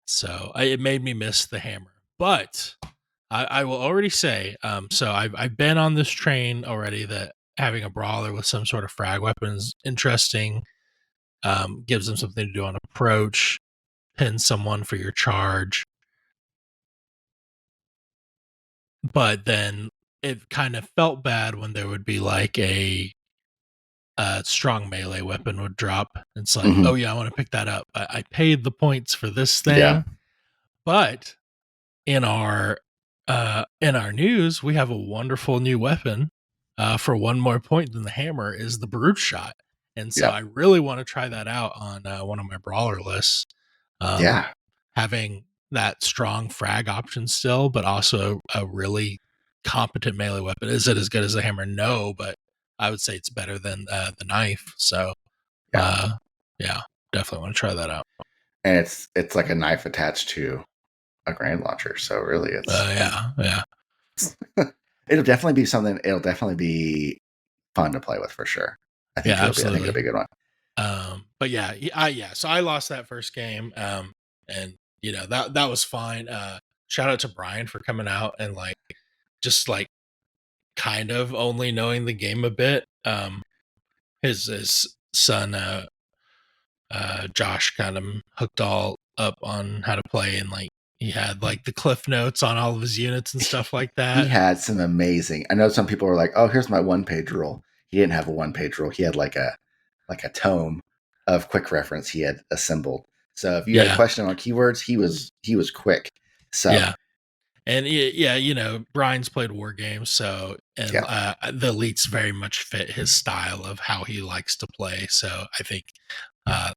So it made me miss the hammer. But I will already say, so I've been on this train already that having a brawler with some sort of frag weapon is interesting. Gives them something to do on approach, pin someone for your charge. But then it kind of felt bad when there would be like a strong melee weapon would drop. It's like, oh yeah, I want to pick that up. I paid the points for this thing. But in our news, we have a wonderful new weapon for 1 more point than the hammer is the brute shot. And so I really want to try that out on one of my brawler lists. Having that strong frag option still, but also a really competent melee weapon. Is it as good as the hammer? No, but I would say it's better than the knife. So yeah, definitely want to try that out. And it's like a knife attached to a grenade launcher. So really it's yeah. It'll definitely be something. It'll definitely be fun to play with for sure. I think I think it'll be a good one. But yeah. So I lost that first game. And that was fine. Shout out to Brian for coming out and like just like kind of only knowing the game a bit. His son Josh kind of hooked all up on how to play, and like he had like the cliff notes on all of his units and stuff like He that. had some amazing. I know some people were like, "Oh, here's my 1-page rule." He didn't have a 1-page rule. He had like a tome of quick reference he had assembled. So if you had a Yeah, question on keywords, he was quick. So yeah. And yeah, you know, Brian's played war games, so and yeah, the elites very much fit his style of how he likes to play. So I think uh,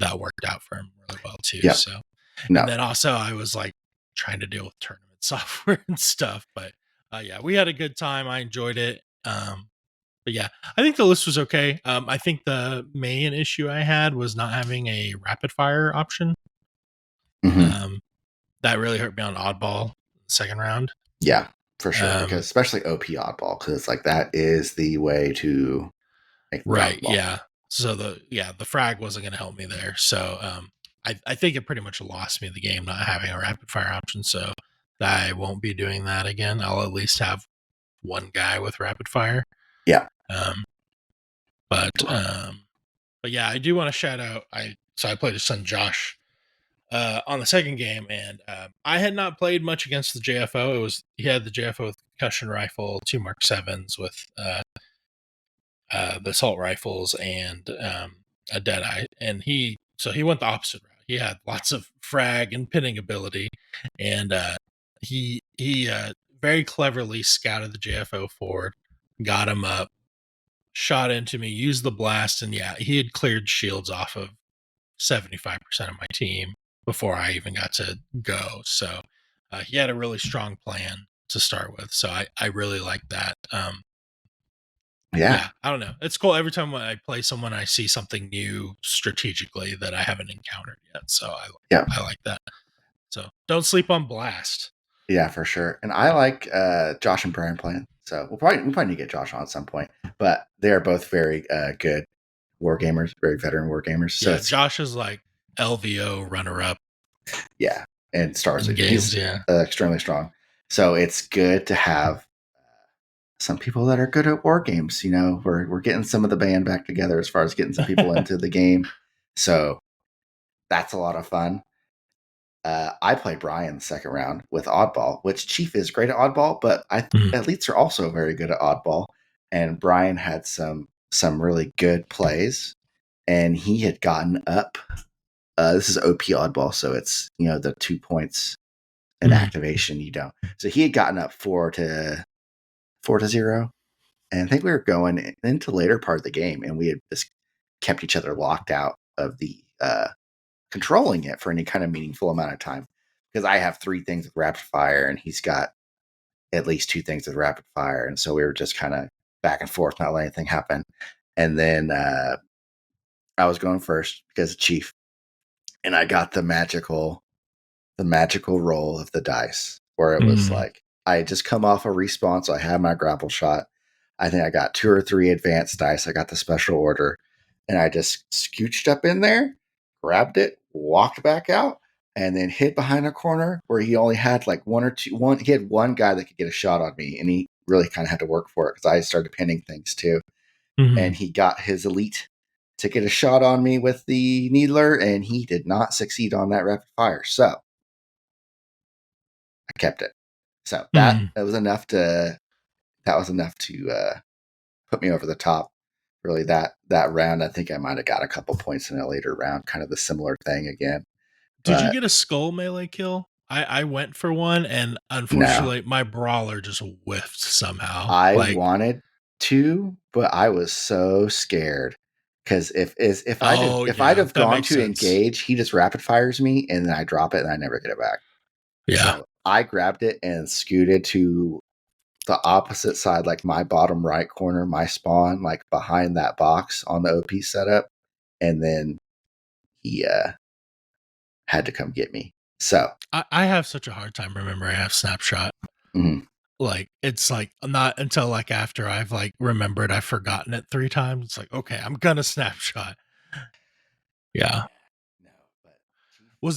that worked out for him really well too. yep, So, and no, then also I was like trying to deal with tournament software and stuff, but yeah, we had a good time. I enjoyed it. But yeah, I think the list was okay. I think the main issue I had was not having a rapid fire option. hmm Um, that really hurt me on oddball second round. yeah, for sure. Um, Because especially OP oddball, because it's like that is the way to make them drop right, the ball. yeah. So the frag wasn't going to help me there. So I think it pretty much lost me the game not having a rapid fire option. So I won't be doing that again. I'll at least have one guy with rapid fire. Yeah, Um, but yeah, I do want to shout out. I played his son Josh on the second game, and I had not played much against the JFO. He had the JFO with concussion rifle, 2 Mark 7s with the assault rifles, and a Deadeye, and he went the opposite route. He had lots of frag and pinning ability, and he very cleverly scouted the JFO forward, got him up, shot into me, used the blast, and yeah, he had cleared shields off of 75% of my team before I even got to go. So he had a really strong plan to start with. So I really like that. yeah, Yeah, I don't know. It's cool. Every time when I play someone, I see something new strategically that I haven't encountered yet. So yeah, I like that. So don't sleep on blast. yeah, for sure. And I like Josh and Brian playing. So we probably need to get Josh on at some point. But they are both very good war gamers, very veteran war gamers. So Yeah, it's Josh is like LVO runner up yeah, and Stars in Legion. games. He's Yeah. extremely strong. So it's good to have some people that are good at war games. You know, we're getting some of the band back together as far as getting some people into the game. So that's a lot of fun. I play Brian the second round with Oddball, which Chief is great at Oddball, but Mhm. elites are also very good at Oddball. And Brian had some really good plays, and he had gotten up. This is OP Oddball, so it's the 2 points in Mhm. activation. You don't. So he had gotten up 4-0, and I think we were going into the later part of the game, and we had just kept each other locked out of the controlling it for any kind of meaningful amount of time. Because I have 3 things with rapid fire, and he's got at least 2 things with rapid fire, and so we were just kind of back and forth, not letting anything happen. And then I was going first because of Chief, and I got the magical roll of the dice, where it was Mhm. like I had just come off a respawn, so I had my grapple shot. I think I got 2 or 3 advanced dice. I got the special order, and I just scooched up in there, grabbed it, walked back out, and then hid behind a corner where he only had like one or two. One he had one guy that could get a shot on me, and he really kind of had to work for it because I started pinning things too. And Mhm. he got his elite to get a shot on me with the needler, and he did not succeed on that rapid fire. So I kept it. So that Mhm. that was enough to put me over the top. Really, that round, I think I might have got a couple points in a later round, kind of the similar thing again. Did you But get a skull melee kill? I went for one, and no, unfortunately, my brawler just whiffed somehow. I Like, wanted to, but I was so scared because oh if I'd yeah, have that gone makes to sense. engage, he just rapid fires me and then I drop it and I never get it back. Yeah. So I grabbed it and scooted to the opposite side, like my bottom right corner, my spawn, like behind that box on the OP setup, and then he had to come get me. So I have such a hard time remembering I have snapshot. mhm. Like it's like not until like after I've like remembered I've forgotten it 3 times. It's like, okay, I'm gonna snapshot. Yeah. No, but Chief, Was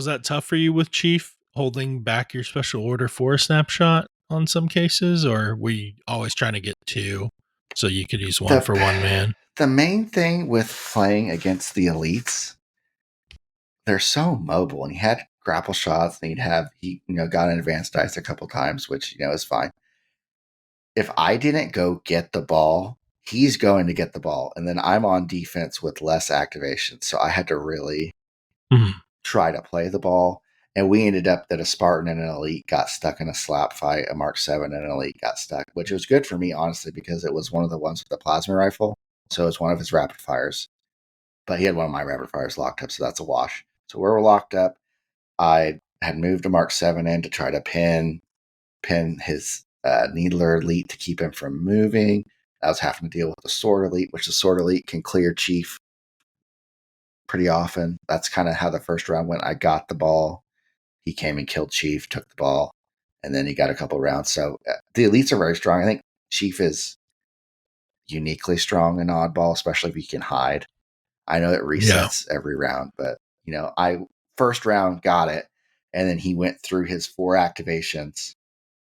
that tough for you with Chief holding back your special order for a snapshot on some cases, or were you always trying to get two so you could use one the for one man? the main thing with playing against the elites, they're so mobile, and he had grapple shots, and he got an advanced dice a couple times, which is fine. If I didn't go get the ball, he's going to get the ball, and then I'm on defense with less activation, so I had to really try to play the ball. And we ended up that a Spartan and an Elite got stuck in a slap fight. A Mark 7 and an Elite got stuck, which was good for me, honestly, because it was one of the ones with the plasma rifle. So it's one of his rapid fires. But he had one of my rapid fires locked up, so that's a wash. So where we're locked up, I had moved a Mark 7 in to try to pin his Needler Elite to keep him from moving. I was having to deal with the Sword Elite, which the Sword Elite can clear Chief pretty often. That's kind of how the first round went. I got the ball. He came and killed Chief, took the ball, and then he got a couple rounds. So the Elites are very strong. I think Chief is uniquely strong in Oddball, especially if he can hide. I know it resets every round, but I first round got it, and then he went through his 4 activations.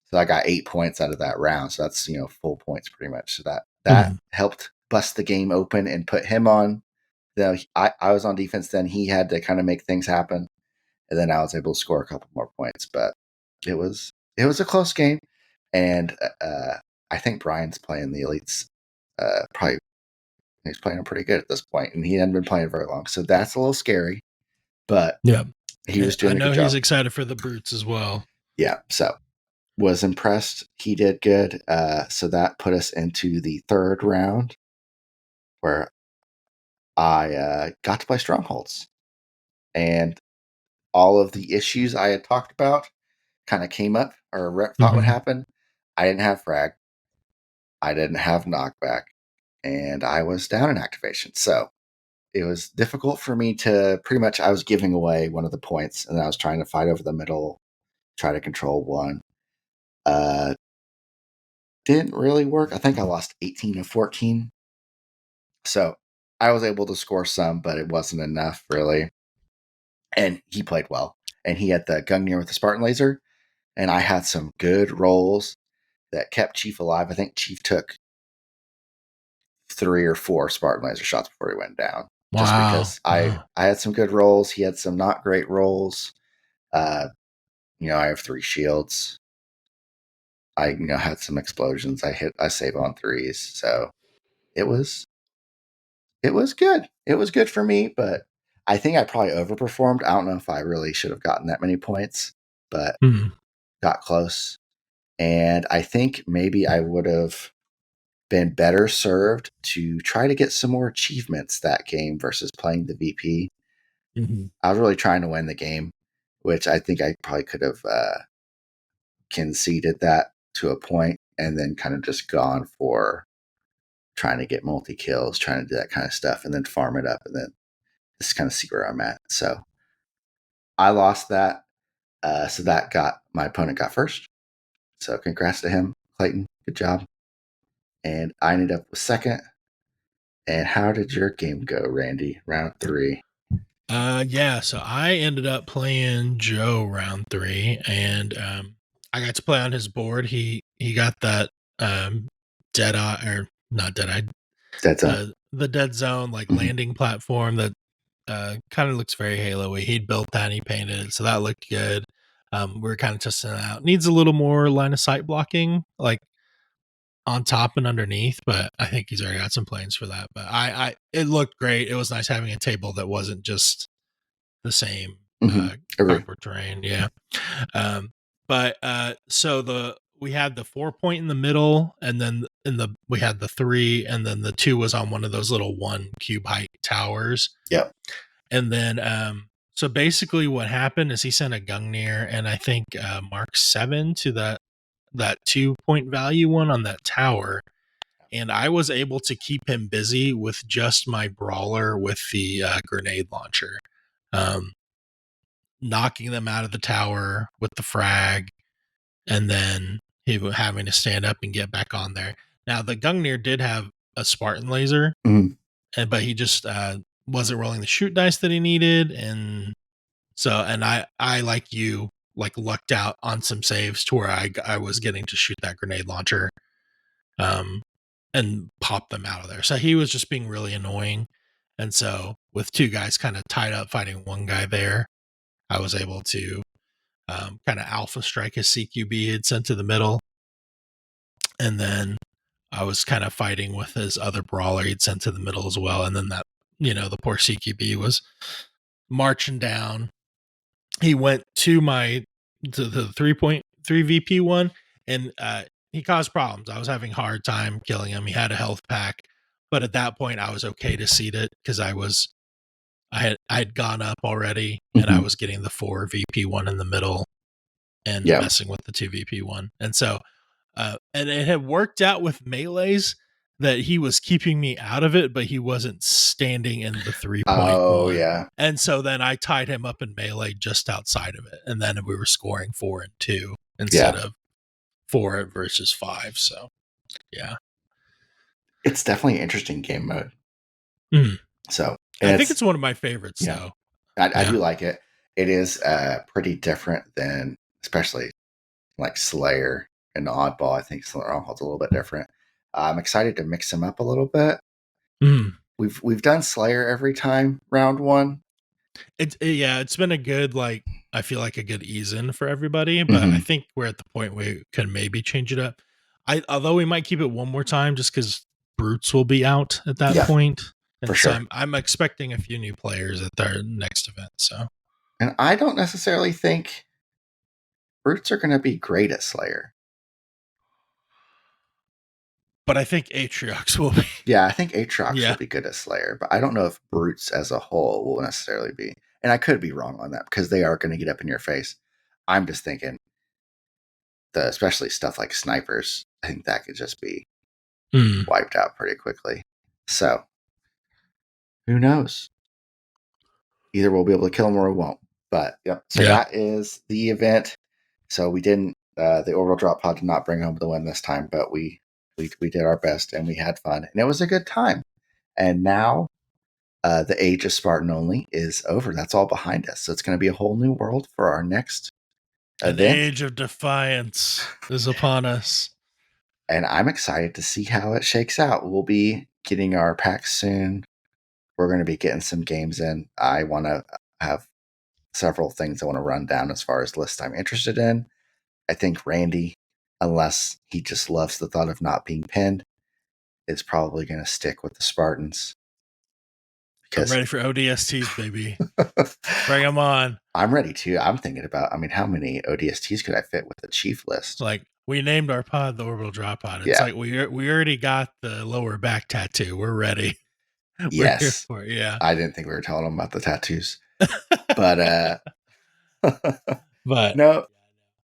So I got 8 points out of that round. So that's full points pretty much. So that helped bust the game open and put him on. I was on defense then. He had to kind of make things happen. And then I was able to score a couple more points, but it was a close game, and I think Brian's playing the Elites. Probably he's playing them pretty good at this point, and he hadn't been playing very long, so that's a little scary. But he was doing a good job. I know he's excited for the brutes as well. Yeah, so was impressed. He did good. So that put us into the third round, where I got to play Strongholds, and all of the issues I had talked about kind of came up or thought would happen. I didn't have frag. I didn't have knockback, and I was down in activation. So it was difficult for me to I was giving away one of the points, and I was trying to fight over the middle, try to control one. Didn't really work. I think I lost 18 to 14. So I was able to score some, but it wasn't enough really. And he played well. And he had the Gungnir with the Spartan Laser. And I had some good rolls that kept Chief alive. I think Chief took 3 or 4 Spartan Laser shots before he went down. Wow. Just because I had some good rolls. He had some not great rolls. I have 3 shields. I had some explosions. I save on 3s. So it was good. It was good for me, but I think I probably overperformed. I don't know if I really should have gotten that many points, but got close. And I think maybe I would have been better served to try to get some more achievements that game versus playing the VP. I was really trying to win the game, which I think I probably could have conceded that to a point and then kind of just gone for trying to get multi-kills, trying to do that kind of stuff, and then farm it up and then just kind of see where I'm at. So I lost that. So that my opponent got first. So congrats to him, Clayton. Good job. And I ended up with second. And how did your game go, Randy? Round 3. So I ended up playing Joe round 3, and I got to play on his board. He got that Dead Eye, or not Dead Eye, Dead Zone. The Dead Zone landing platform that kind of looks very Halo-y. He'd built that and he painted it, so that looked good. We were kind of testing it out. Needs a little more line of sight blocking, like on top and underneath, but I think he's already got some plans for that. But it looked great. It was nice having a table that wasn't just the same cardboard terrain. Yeah. So we had the 4 point in the middle, and then we had the 3, and then the 2 was on one of those little 1 cube height towers. Yep. And then so basically what happened is he sent a Gungnir and I think Mark 7 to that 2 point value one on that tower, and I was able to keep him busy with just my brawler with the grenade launcher, knocking them out of the tower with the frag, and then he was having to stand up and get back on there. Now the Gungnir did have a Spartan laser, but he just wasn't rolling the shoot dice that he needed, and I like you lucked out on some saves to where I was getting to shoot that grenade launcher and pop them out of there. So he was just being really annoying. And so with 2 guys kind of tied up fighting 1 guy there, I was able to kind of alpha strike his CQB he had sent to the middle. And then I was kind of fighting with his other brawler he'd sent to the middle as well. And then that, the poor CQB was marching down. He went to the 3.3 VP one, and he caused problems. I was having a hard time killing him. He had a health pack, but at that point I was okay to seed it because I had gone up already, and I was getting the 4 VP one in the middle and messing with the 2 VP one. And so and it had worked out with melees that he was keeping me out of it, but he wasn't standing in the 3.1. Oh, yeah. And so then I tied him up in melee just outside of it. And then we were scoring 4 and 2 instead of 4 versus 5. So, yeah. It's definitely an interesting game mode. So I think it's one of my favorites, though. I do like it. It is pretty different than, especially like Slayer and Oddball. I think Slayer Oddball's a little bit different. I'm excited to mix them up a little bit. We've done Slayer every time round 1. It's been a good, I feel like a good ease in for everybody, but I think we're at the point where we could maybe change it up. Although we might keep it one more time just because Brutes will be out at that point. And for so sure. I'm expecting a few new players at their next event. So, and I don't necessarily think Brutes are going to be great at Slayer. But I think Atriox will be. Yeah, I think Atriox will be good at Slayer, but I don't know if Brutes as a whole will necessarily be. And I could be wrong on that because they are going to get up in your face. I'm just thinking, especially stuff like snipers, I think that could just be wiped out pretty quickly. So, who knows? Either we'll be able to kill them or we won't. But, so that is the event. So we didn't, the Orbital Drop Pod did not bring home the win this time, but we did our best and we had fun and it was a good time. And now the Age of Spartan Only is over. That's all behind us. So it's going to be a whole new world for our next event. The Age of Defiance is upon us. And I'm excited to see how it shakes out. We'll be getting our packs soon. We're going to be getting some games in. I want to have several things I want to run down as far as lists I'm interested in. I think Randy, unless he just loves the thought of not being pinned, is probably going to stick with the Spartans. I'm ready for ODSTs, baby. Bring them on. I'm ready too. I'm thinking about, how many ODSTs could I fit with the Chief list? Like, we named our pod the Orbital Drop Pod. It's like we already got the lower back tattoo. We're ready. We're here for it. Yeah. I didn't think we were telling them about the tattoos. But no.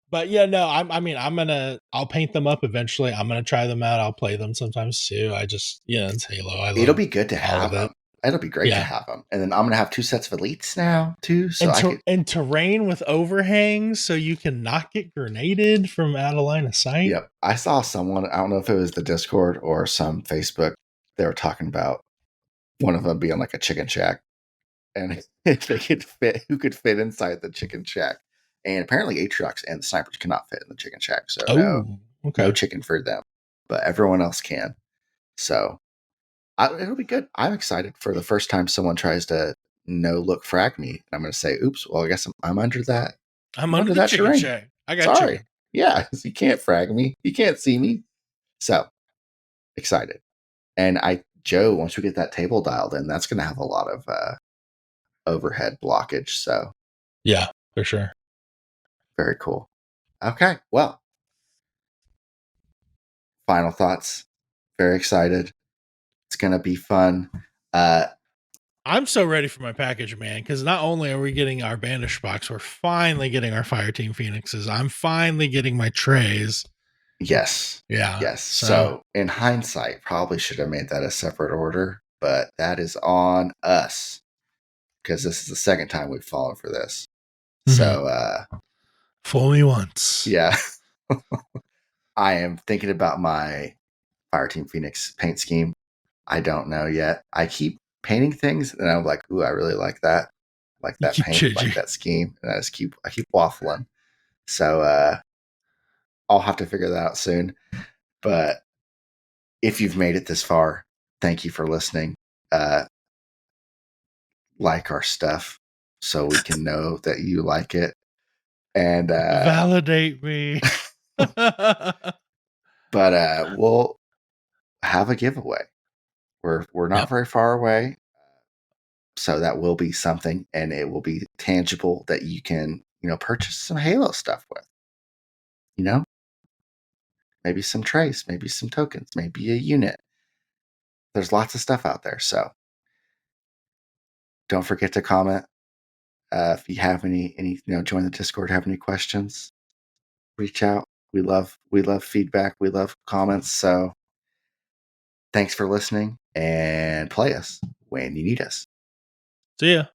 But yeah, no, I'll paint them up eventually. I'm gonna try them out. I'll play them sometimes too. It's Halo. It'll be good to have them. It'll be great to have them. And then I'm gonna have 2 sets of elites now too. So and terrain with overhangs, so you can not get grenaded from out of line of sight. Yep. I saw someone. I don't know if it was the Discord or some Facebook. They were talking about one of them being like a chicken shack, and if they could fit, who could fit inside the chicken shack? And apparently Atriox and the snipers cannot fit in the chicken shack. So no chicken for them, but everyone else can. So it'll be good. I'm excited for the first time someone tries to no-look frag me. I'm going to say, oops, well, I guess I'm under that. I'm under that chicken shack. I got Sorry. Chicken. Yeah, you can't frag me. You can't see me. So excited. And Joe, once we get that table dialed in, that's going to have a lot of overhead blockage. So yeah, for sure. Very cool. Okay, well, final thoughts. Very excited. It's going to be fun. I'm so ready for my package, man, because not only are we getting our Banished box, we're finally getting our Fireteam Phoenixes. I'm finally getting my trays. Yes. Yeah. Yes. So in hindsight, probably should have made that a separate order, but that is on us because this is the second time we've fallen for this. So, fool me once. Yeah. I am thinking about my Fireteam Phoenix paint scheme. I don't know yet. I keep painting things and I'm like, ooh, I really like that. Like that paint, like that scheme. And I keep waffling. So I'll have to figure that out soon. But if you've made it this far, thank you for listening. Like our stuff. so we can know that you like it. And validate me. but we'll have a giveaway. We're not very far away, so that will be something, and it will be tangible that you can purchase some Halo stuff with. Maybe some trace, maybe some tokens, maybe a unit. There's lots of stuff out there, so don't forget to comment. If you have any join the Discord, have any questions, reach out. We love feedback. We love comments. So thanks for listening, and play us when you need us. See ya.